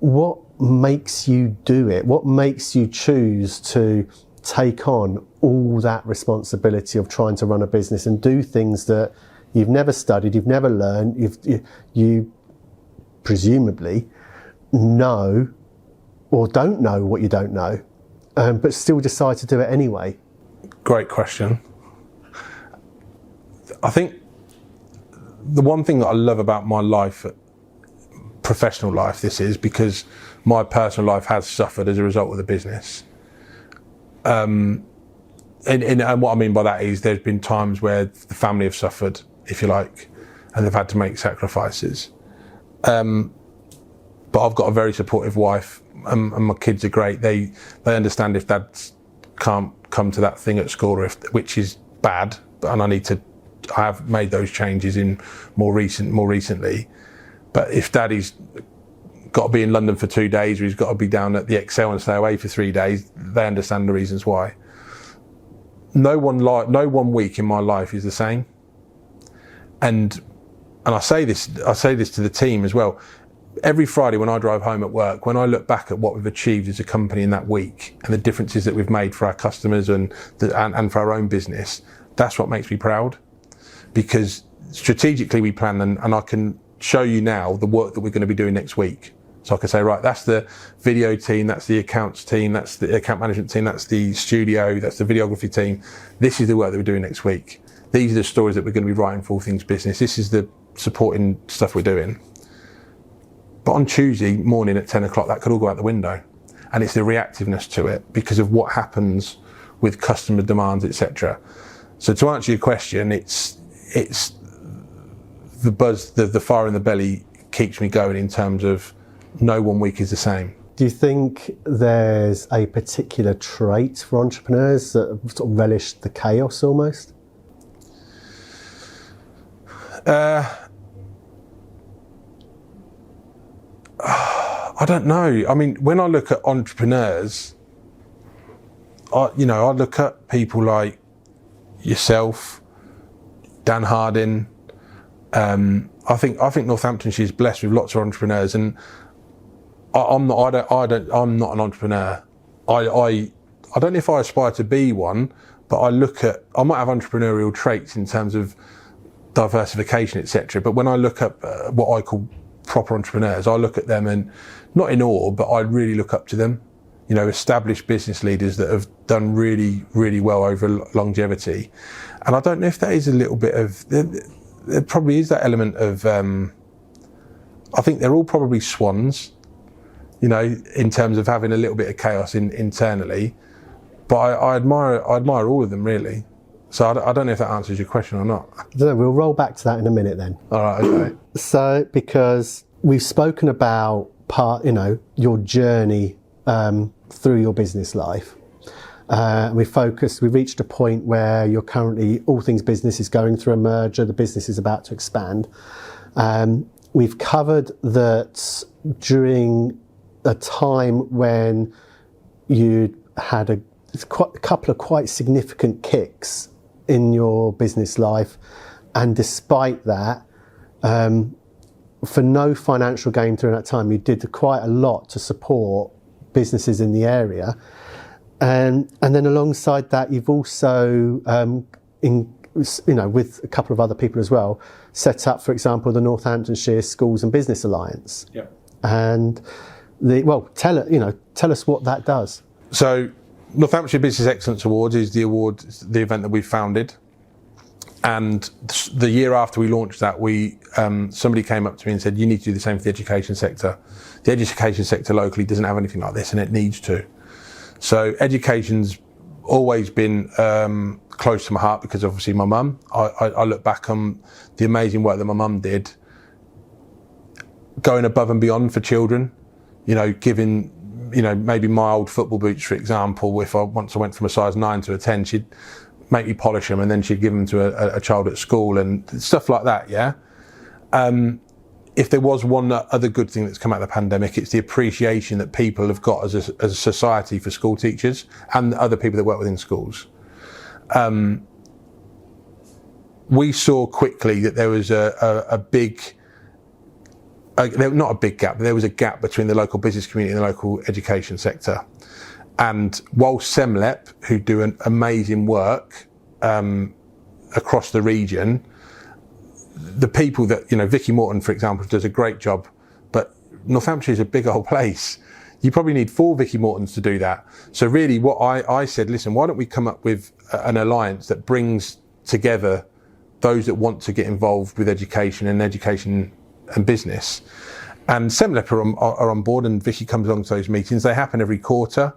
What makes you do it? What makes you choose to take on all that responsibility of trying to run a business and do things that you've never studied, you've never learned, you presumably know or don't know what you don't know, but still decide to do it anyway? Great question. I think the one thing that I love about my life, professional life, this is because my personal life has suffered as a result of the business. And what I mean by that is there's been times where the family have suffered, if you like, and they've had to make sacrifices. But I've got a very supportive wife, and my kids are great. They understand if dad can't come to that thing at school, or which is bad, and I have made those changes in more recently. But if daddy's got to be in London for 2 days, or he's got to be down at the Excel and stay away for 3 days, they understand the reasons why. No one week in my life is the same. And I say this to the team as well. Every Friday when I drive home at work, when I look back at what we've achieved as a company in that week and the differences that we've made for our customers and for our own business, that's what makes me proud. Because strategically we plan, and I can show you now the work that we're going to be doing next week. So I can say, right, that's the video team, that's the accounts team, that's the account management team, that's the studio, that's the videography team. This is the work that we're doing next week. These are the stories that we're going to be writing for all things business. This is the supporting stuff we're doing. But on Tuesday morning at 10 o'clock, that could all go out the window. And it's the reactiveness to it because of what happens with customer demands, etc. So to answer your question, it's the buzz, the fire in the belly keeps me going in terms of no one week is the same. Do you think there's a particular trait for entrepreneurs that sort of relish the chaos almost? I don't know. I mean, when I look at entrepreneurs, I look at people like, yourself, Dan Harding. I think Northamptonshire is blessed with lots of entrepreneurs, and I'm not an entrepreneur. I don't know if I aspire to be one, but I might have entrepreneurial traits in terms of diversification, etc. But when I look up what I call proper entrepreneurs, I look at them and not in awe, but I really look up to them. Established business leaders that have done really, really well over longevity. And I don't know if that is a little bit of, there probably is that element of, I think they're all probably swans, in terms of having a little bit of chaos internally. But I admire all of them, really. So I don't know if that answers your question or not. I don't know, we'll roll back to that in a minute then. All right, okay. So, because we've spoken about your journey through your business life. We've reached a point where you're currently, all things business is going through a merger, the business is about to expand. We've covered that during a time when you had a couple of quite significant kicks in your business life, and despite that, for no financial gain during that time, you did quite a lot to support businesses in the area, and then alongside that, you've also, with a couple of other people as well, set up, for example, the Northamptonshire Schools and Business Alliance. Yeah. And tell us what that does. So, Northamptonshire Business Excellence Awards is the event that we founded. And the year after we launched that, somebody came up to me and said, you need to do the same for the education sector. The education sector locally doesn't have anything like this, and it needs to. So education's always been close to my heart because obviously my mum. I look back on the amazing work that my mum did, going above and beyond for children, giving, maybe my old football boots, for example, once I went from a size 9 to a 10, she'd make me polish them and then she'd give them to a child at school and stuff like that, yeah? If there was one other good thing that's come out of the pandemic, it's the appreciation that people have got as a society for school teachers and other people that work within schools. We saw quickly that there was not a big gap, but there was a gap between the local business community and the local education sector. And while SEMLEP, who do an amazing work across the region, the people that, Vicky Morton, for example, does a great job, but Northamptonshire is a big old place. You probably need 4 Vicky Mortons to do that. So really what I said, listen, why don't we come up with an alliance that brings together those that want to get involved with education and business. And SEMLEP are on board, and Vicky comes along to those meetings. They happen every quarter.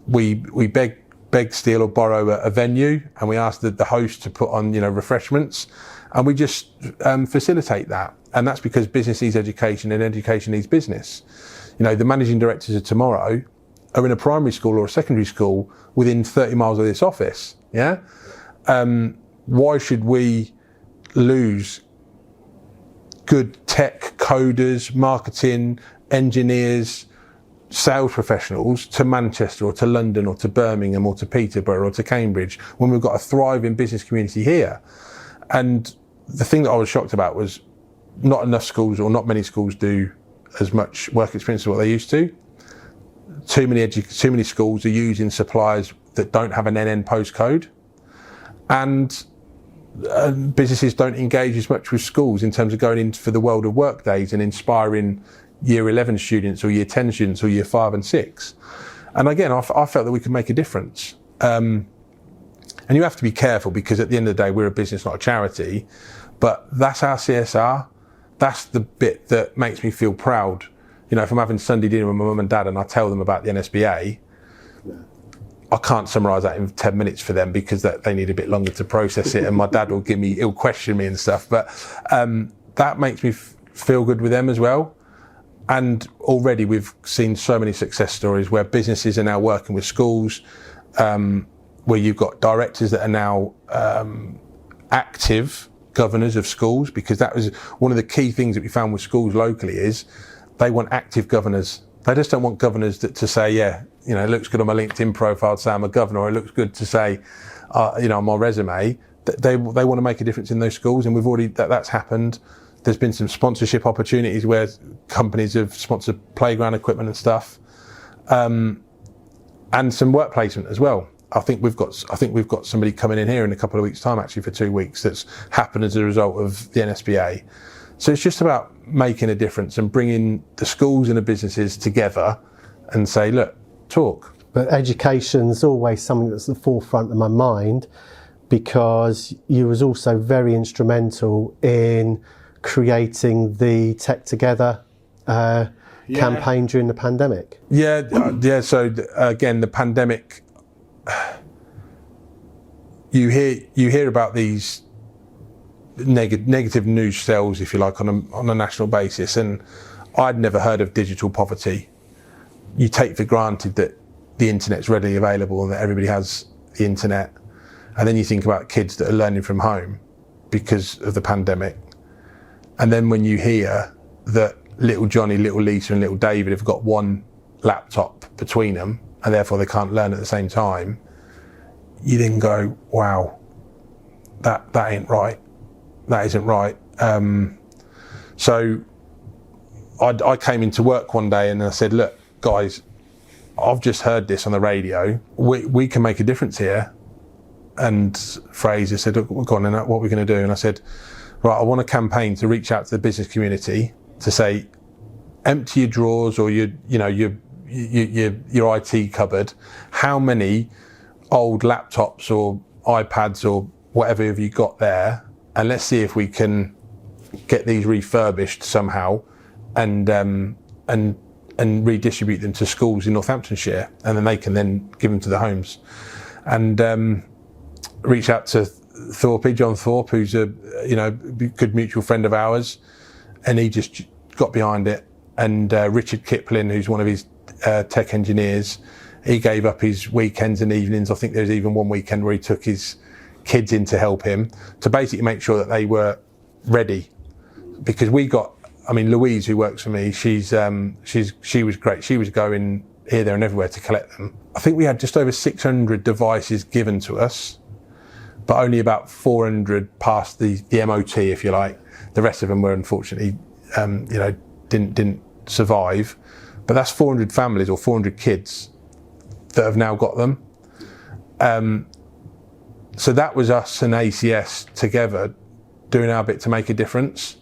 We beg, steal or borrow a venue, and we ask the host to put on, refreshments, and we just facilitate that. And that's because business needs education and education needs business. The managing directors of tomorrow are in a primary school or a secondary school within 30 miles of this office. Yeah. Why should we lose good tech coders, marketing, engineers, sales professionals to Manchester or to London or to Birmingham or to Peterborough or to Cambridge when we've got a thriving business community here? And the thing that I was shocked about was not enough schools, or not many schools, do as much work experience as what they used to. Too many schools are using suppliers that don't have an NN postcode, and businesses don't engage as much with schools in terms of going in for the world of work days and inspiring year 11 students or year 10 students or year 5 and 6. And again, I felt that we could make a difference. And you have to be careful, because at the end of the day, we're a business, not a charity. But that's our CSR. That's the bit that makes me feel proud. If I'm having Sunday dinner with my mum and dad and I tell them about the NSBA, I can't summarise that in 10 minutes for them, because they need a bit longer to process it, and my dad he'll question me and stuff. But that makes me feel good with them as well. And already we've seen so many success stories where businesses are now working with schools, where you've got directors that are now active governors of schools, because that was one of the key things that we found with schools locally is they want active governors. They just don't want governors to say, yeah, you know, it looks good on my LinkedIn profile to say I'm a governor, or it looks good to say, you know, on my resume. They want to make a difference in those schools, and we've already, that's happened. There's been some sponsorship opportunities where companies have sponsored playground equipment and stuff, and some work placement as well. I think we've got somebody coming in here in a couple of weeks' time, actually for 2 weeks. That's happened as a result of the NSBA. So it's just about making a difference and bringing the schools and the businesses together and say, look, talk. But education's always something that's at the forefront of my mind, because you was also very instrumental in creating the Tech Together campaign during the pandemic. Yeah. So again, the pandemic, you hear about these negative news cells, if you like, on a national basis, and I'd never heard of digital poverty. You take for granted that the internet's readily available and that everybody has the internet, and then you think about kids that are learning from home because of the pandemic, and then when you hear that little Johnny, little Lisa and little David have got one laptop between them and therefore they can't learn at the same time, you then go, wow, that ain't right. That isn't right. So I came into work one day and I said, look, guys, I've just heard this on the radio. We can make a difference here. And Fraser said, look, go on, and what are we going to do? And I said, right, I want a campaign to reach out to the business community to say, empty your drawers or your IT cupboard. How many old laptops or iPads or whatever have you got there? And let's see if we can get these refurbished somehow and redistribute them to schools in Northamptonshire, and then they can then give them to the homes. And reach out to John Thorpe, who's a good mutual friend of ours, and he just got behind it. And Richard Kipling, who's one of his tech engineers, he gave up his weekends and evenings. I think there was even one weekend where he took his kids in to help him to basically make sure that they were ready. Because Louise, who works for me, she was great. She was going here, there and everywhere to collect them. I think we had just over 600 devices given to us, but only about 400 passed the MOT, if you like. The rest of them were unfortunately, didn't survive. But that's 400 families or 400 kids that have now got them. So that was us and ACS together doing our bit to make a difference.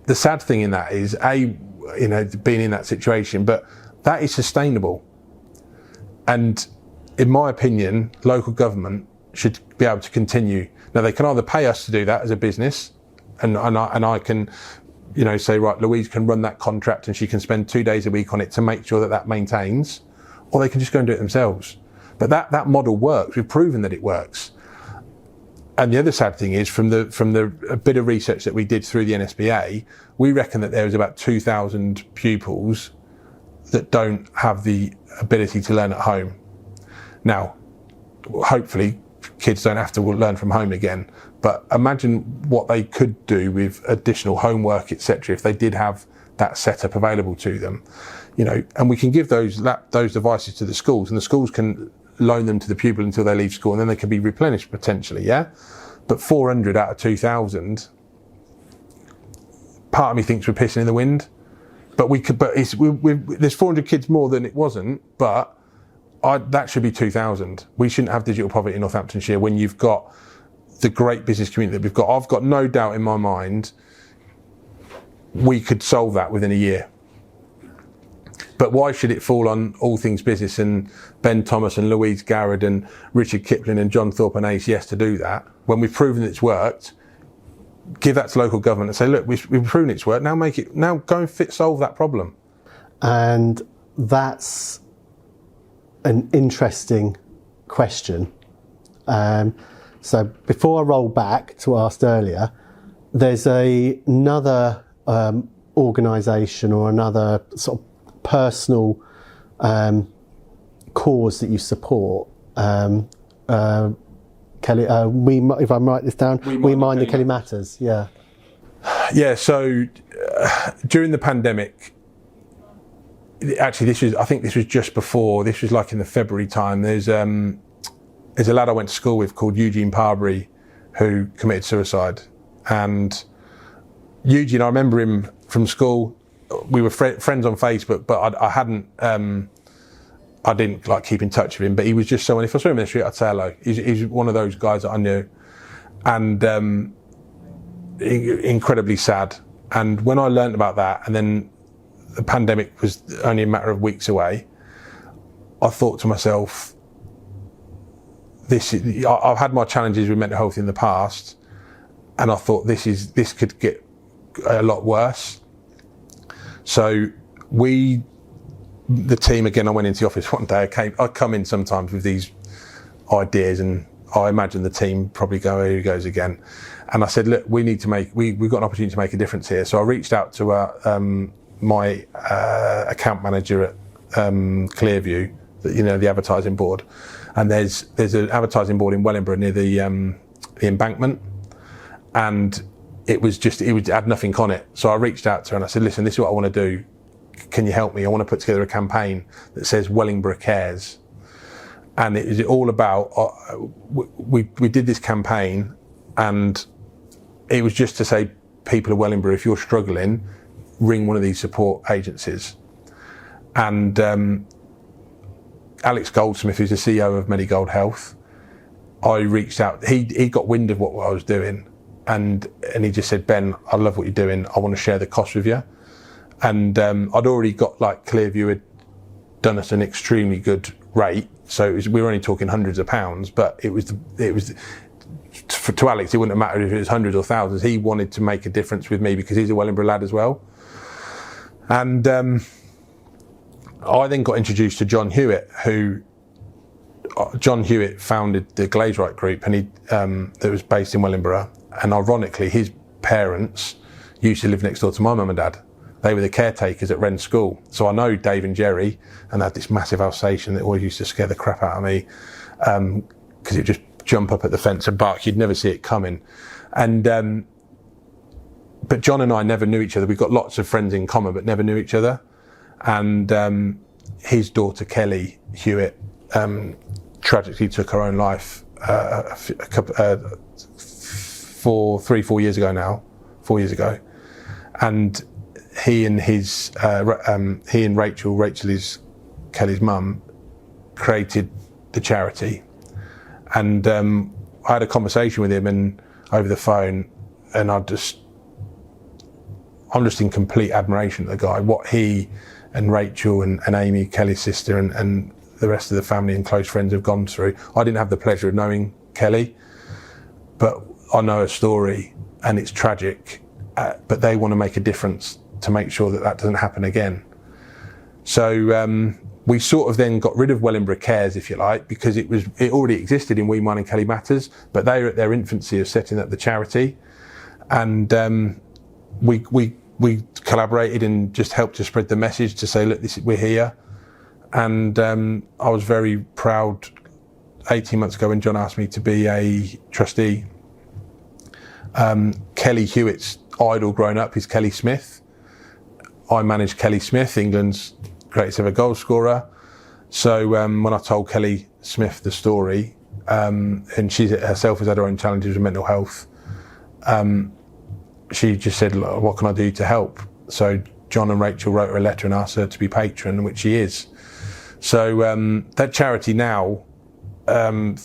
The sad thing in that is, being in that situation, but that is sustainable. And in my opinion, local government should be able to continue. Now, they can either pay us to do that as a business, and I can, say, right, Louise can run that contract and she can spend 2 days a week on it to make sure that maintains, or they can just go and do it themselves. But that model works. We've proven that it works. And the other sad thing is, from the bit of research that we did through the NSBA, we reckon that there is about 2,000 pupils that don't have the ability to learn at home. Now, hopefully, kids don't have to learn from home again. But imagine what they could do with additional homework, etc., if they did have that setup available to them. And we can give those devices to the schools, and the schools can loan them to the pupil until they leave school, and then they can be replenished potentially, yeah? But 400 out of 2,000, part of me thinks we're pissing in the wind. But there's 400 kids more than it wasn't, but that should be 2,000. We shouldn't have digital poverty in Northamptonshire when you've got the great business community that we've got. I've got no doubt in my mind we could solve that within a year. But why should it fall on All Things Business and Ben Thomas and Louise Garrett and Richard Kipling and John Thorpe and ACS to do that when we've proven it's worked? Give that to local government and say, look, we've proven it's worked. Now go and solve that problem. And that's an interesting question. So before I roll back to what I asked earlier, there's another organisation or another sort of personal cause that you support. Kelly, if I write this down, We Mind the Kelly Matters. Yeah. Yeah. So during the pandemic, actually, I think this was just before. This was like in the February time. There's a lad I went to school with called Eugene Parbury, who committed suicide. And Eugene, I remember him from school. We were friends on Facebook, but I didn't like keep in touch with him. But he was just someone, if I saw him in the street, I'd say hello. He's one of those guys that I knew. And incredibly sad. And when I learned about that, and then the pandemic was only a matter of weeks away, I thought to myself, I've had my challenges with mental health in the past, and I thought this could get a lot worse. So the team, again, I went into the office one day. I come in sometimes with these ideas, and I imagine the team probably go, here he goes again. And I said, look, we've got an opportunity to make a difference here. So I reached out to my account manager at Clearview, the advertising board. And there's an advertising board in Wellingborough near the embankment. And it had nothing on it. So I reached out to her and I said, listen, this is what I want to do. Can you help me? I want to put together a campaign that says Wellingborough Cares. And it is all about, we did this campaign, and it was just to say, people of Wellingborough, if you're struggling, ring one of these support agencies. And Alex Goldsmith, who's the CEO of Medigold Health, I reached out. He got wind of what I was doing, and he just said, Ben, I love what you're doing. I want to share the cost with you. And I'd already got, like, Clearview had done us an extremely good rate, so we were only talking hundreds of pounds. But it was to Alex, it wouldn't have mattered if it was hundreds or thousands. He wanted to make a difference with me because he's a Wellingborough lad as well. And I then got introduced to John Hewitt, John Hewitt founded the Glazewright Group, and that was based in Wellingborough. And ironically, his parents used to live next door to my mum and dad. They were the caretakers at Wren School. So I know Dave and Jerry, and they had this massive Alsatian that always used to scare the crap out of me, because it just jump up at the fence and bark. You'd never see it coming. And but John and I never knew each other. We've got lots of friends in common, but never knew each other. And his daughter Kelly Hewitt tragically took her own life 4 years ago now. 4 years ago, and he and Rachel is Kelly's mum, created the charity. And I had a conversation with him and over the phone, and I'm just in complete admiration of the guy. What he and Rachel and Amy, Kelly's sister, and the rest of the family and close friends have gone through. I didn't have the pleasure of knowing Kelly, but I know her story, and it's tragic. But they want to make a difference to make sure that doesn't happen again. So we sort of then got rid of Wellingborough Cares, if you like, because it already existed in We Mine and Kelly Matters, but they were at their infancy of setting up the charity. And we collaborated and just helped to spread the message to say, look, we're here. And I was very proud 18 months ago when John asked me to be a trustee. Kelly Hewitt's idol growing up is Kelly Smith. I managed Kelly Smith, England's greatest ever goal scorer. So when I told Kelly Smith the story, and she herself has had her own challenges with mental health, she just said, what can I do to help? So John and Rachel wrote her a letter and asked her to be patron, which she is. So that charity now, we've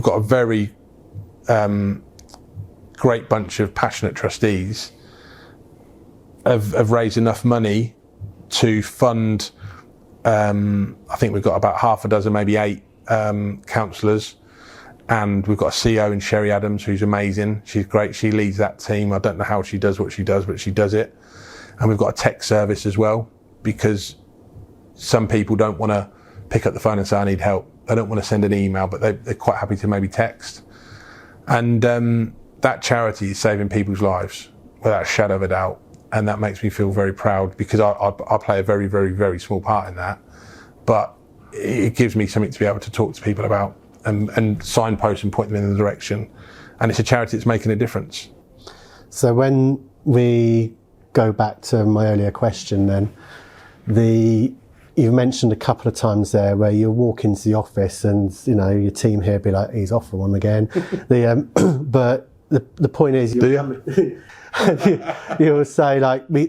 got a very great bunch of passionate trustees, have raised enough money to fund, I think we've got about half a dozen, maybe 8 counsellors, and we've got a CEO in Sherry Adams who's amazing. She's great. She leads that team. I don't know how she does what she does, but she does it. And we've got a tech service as well, because some people don't want to pick up the phone and say, I need help. They don't want to send an email, but they're quite happy to maybe text. And that charity is saving people's lives without a shadow of a doubt. And that makes me feel very proud, because I play a very, very, very small part in that. But it gives me something to be able to talk to people about and signpost and point them in the direction. And it's a charity that's making a difference. So when we go back to my earlier question then. You've mentioned a couple of times there where you walk into the office and, you know, your team here be like, he's off for one again. But the point is, you'll say like, we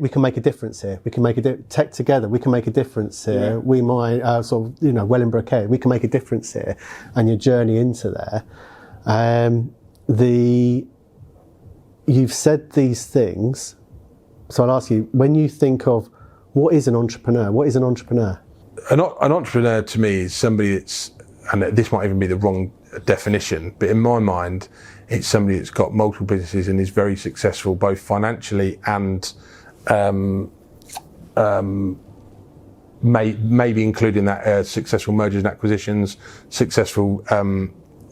can make a difference here. We can make tech together. We can make a difference here. Yeah. We might sort of, you know, Wellingborough Care. We can make a difference here. And your journey into there, you've said these things. So I'll ask you, when you think of what is an entrepreneur? What is an entrepreneur? An entrepreneur to me is somebody that's, and this might even be the wrong definition, but in my mind, it's somebody that's got multiple businesses and is very successful, both financially and maybe including that successful mergers and acquisitions, successful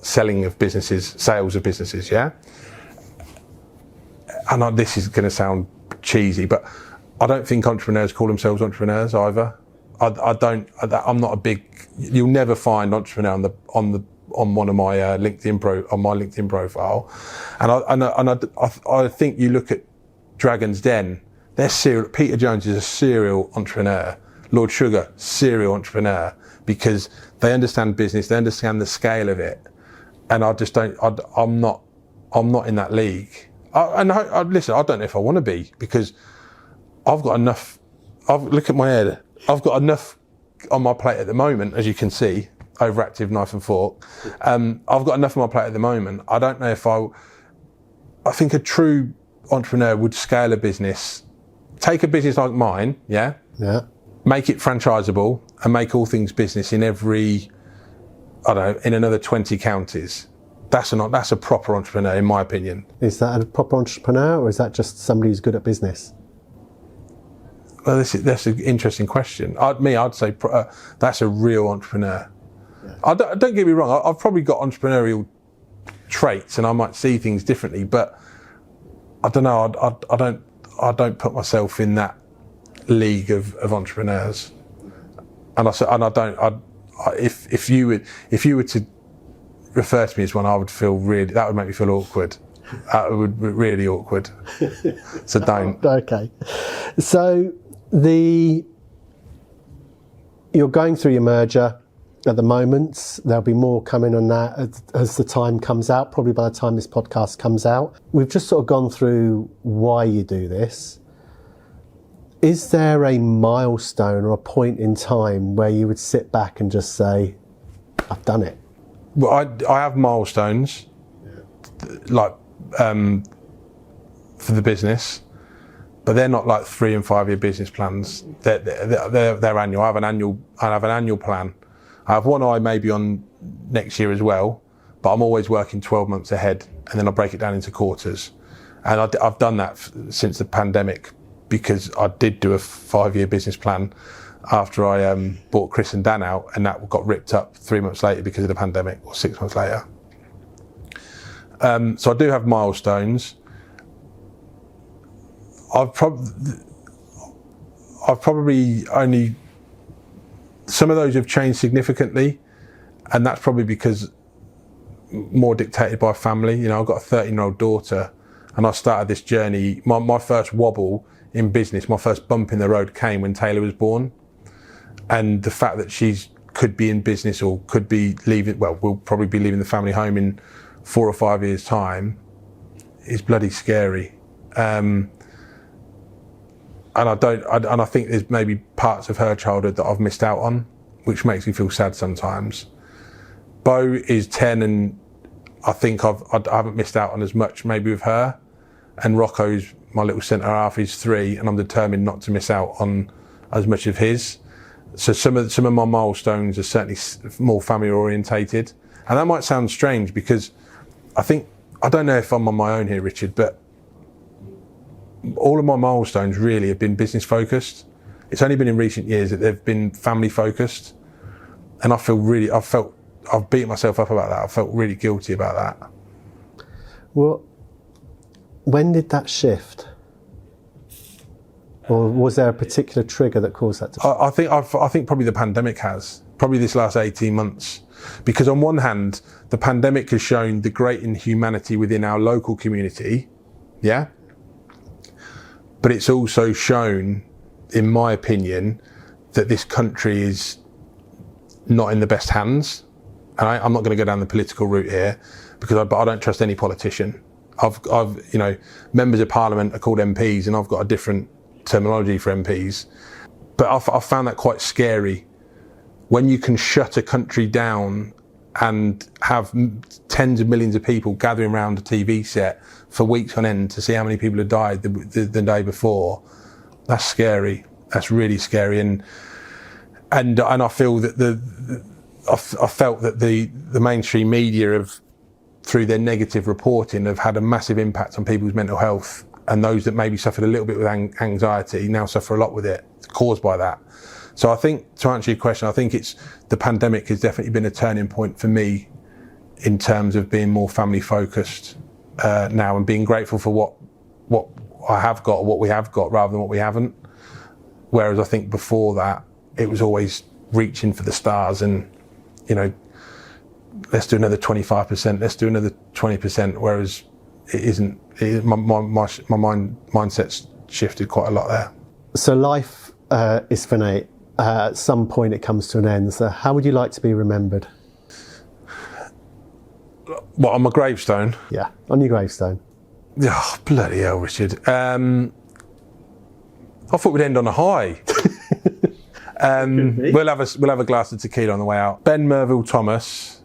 selling of businesses, sales of businesses, yeah? And this is going to sound cheesy, but I don't think entrepreneurs call themselves entrepreneurs either. I'm not a big. You'll never find entrepreneur on one of my LinkedIn profile, and I think you look at Dragon's Den. They're serial. Peter Jones is a serial entrepreneur. Lord Sugar, serial entrepreneur, because they understand business, they understand the scale of it, and I just don't. I'm not in that league. Listen, I don't know if I want to be, because I've got enough. Look at my head. I've got enough on my plate at the moment, as you can see, overactive knife and fork. I've got enough on my plate at the moment. I don't know if I think a true entrepreneur would scale a business, take a business like mine, yeah, make it franchisable and make all things business in every, I don't know, in another 20 counties. That's a proper entrepreneur, in my opinion. Is that a proper entrepreneur, or is that just somebody who's good at business? Well, that's an interesting question. I'd say that's a real entrepreneur. Yeah. Don't get me wrong. I've probably got entrepreneurial traits, and I might see things differently. But I don't know. I don't put myself in that league of entrepreneurs. And I don't. If you were to refer to me as one, I would feel really. That would make me feel awkward. It would be really awkward. So don't. Okay. So. You're going through your merger at the moment. There'll be more coming on that as the time comes out, probably by the time this podcast comes out. We've just sort of gone through why you do this. Is there a milestone or a point in time where you would sit back and just say, I've done it? Well, I have milestones, like for the business. But they're not like 3 and 5 year business plans. They're annual. I have an annual plan. I have one eye maybe on next year as well, but I'm always working 12 months ahead, and then I break it down into quarters. And I've done that since the pandemic, because I did do a 5-year business plan after I bought Chris and Dan out, and that got ripped up 3 months later because of the pandemic, or 6 months later. So I do have milestones. I've probably only, some of those have changed significantly, and that's probably because more dictated by family. You know, I've got a 13-year-old daughter, and I started this journey. My first wobble in business, my first bump in the road came when Taylor was born, and the fact that she could be in business or could be leaving, well, we'll probably be leaving the family home in 4 or 5 years' time, is bloody scary. And I think there's maybe parts of her childhood that I've missed out on, which makes me feel sad sometimes. Bo is 10, and I think I haven't missed out on as much maybe with her. And Rocco's my little centre half, he's 3, and I'm determined not to miss out on as much of his. So some of my milestones are certainly more family orientated, and that might sound strange, because I don't know if I'm on my own here, Richard, but all of my milestones really have been business focused. It's only been in recent years that they've been family focused, and I've beaten myself up about that. I felt really guilty about that. Well, when did that shift? Or was there a particular trigger that caused that to shift? I think probably the pandemic has. Probably this last 18 months. Because on one hand, the pandemic has shown the great inhumanity within our local community, yeah? but it's also shown, in my opinion, that this country is not in the best hands. And I'm not going to go down the political route here, because I don't trust any politician. I've members of parliament are called MPs, and I've got a different terminology for MPs. But I've found that quite scary. When you can shut a country down and have tens of millions of people gathering around a TV set for weeks on end to see how many people have died the day before, that's scary. That's really scary. And I feel that I felt that the mainstream media have, through their negative reporting, have had a massive impact on people's mental health, and those that maybe suffered a little bit with anxiety now suffer a lot with it, caused by that. So I think, to answer your question, I think the pandemic has definitely been a turning point for me in terms of being more family focused now, and being grateful for what I have got, what we have got, rather than what we haven't. Whereas I think before that, it was always reaching for the stars and, let's do another 25%, let's do another 20%, whereas it isn't. My mindset's shifted quite a lot there. So life is finite. At some point it comes to an end. So how would you like to be remembered? What, on my gravestone? Yeah, on your gravestone. Oh, bloody hell, Richard. I thought we'd end on a high. We'll have a glass of tequila on the way out. Ben Merville Thomas,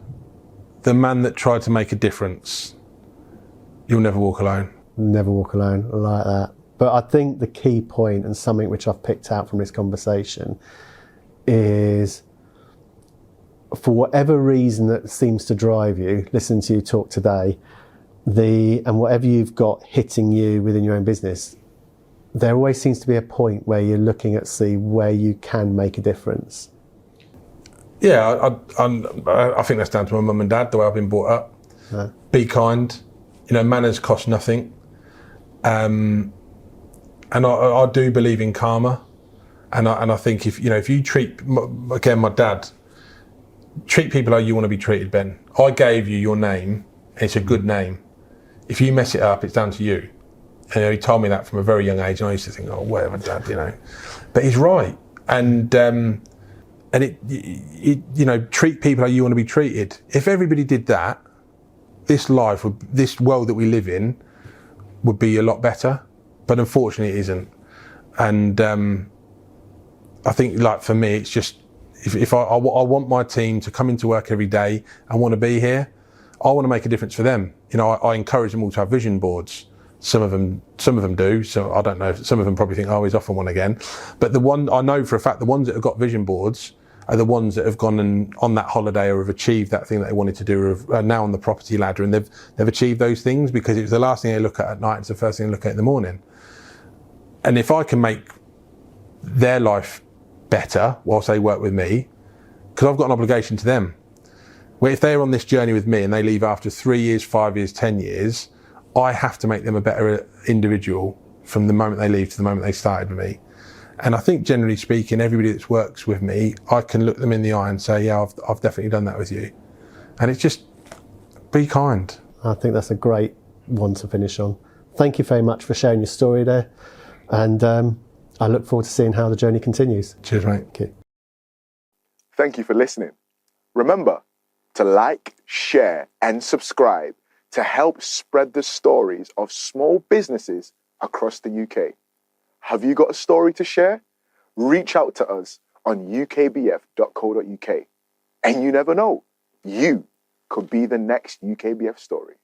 the man that tried to make a difference. You'll never walk alone. Never walk alone. I like that. But I think the key point, and something which I've picked out from this conversation, is for whatever reason that seems to drive you, listen to you talk today, and whatever you've got hitting you within your own business, there always seems to be a point where you're looking at see where you can make a difference. Yeah, I think that's down to my mum and dad, the way I've been brought up. Yeah. Be kind. Manners cost nothing. And I do believe in karma. And I think if you treat, again, my dad, treat people how you want to be treated, Ben. I gave you your name, and it's a good name. If you mess it up, it's down to you. And he told me that from a very young age, and I used to think, oh, whatever, Dad, But he's right. And treat people how you want to be treated. If everybody did that, this world that we live in would be a lot better. But unfortunately, it isn't. And I think, for me, it's just, if I want my team to come into work every day and want to be here, I want to make a difference for them. I encourage them all to have vision boards. Some of them do. So I don't know. Some of them probably think, oh, he's off on one again. But I know for a fact, the ones that have got vision boards are the ones that have gone on that holiday or have achieved that thing that they wanted to do, or are now on the property ladder, and they've achieved those things because it was the last thing they look at night. It's the first thing they look at in the morning. And if I can make their life better whilst they work with me, because I've got an obligation to them. Where if they're on this journey with me and they leave after 3 years, 5 years, 10 years, I have to make them a better individual from the moment they leave to the moment they started with me. And I think, generally speaking, everybody that works with me, I can look them in the eye and say, yeah, I've definitely done that with you. And it's just, be kind. I think that's a great one to finish on. Thank you very much for sharing your story there. And I look forward to seeing how the journey continues. Cheers, mate. Okay. Thank you for listening. Remember to like, share, and subscribe to help spread the stories of small businesses across the UK. Have you got a story to share? Reach out to us on ukbf.co.uk. And you never know, you could be the next UKBF story.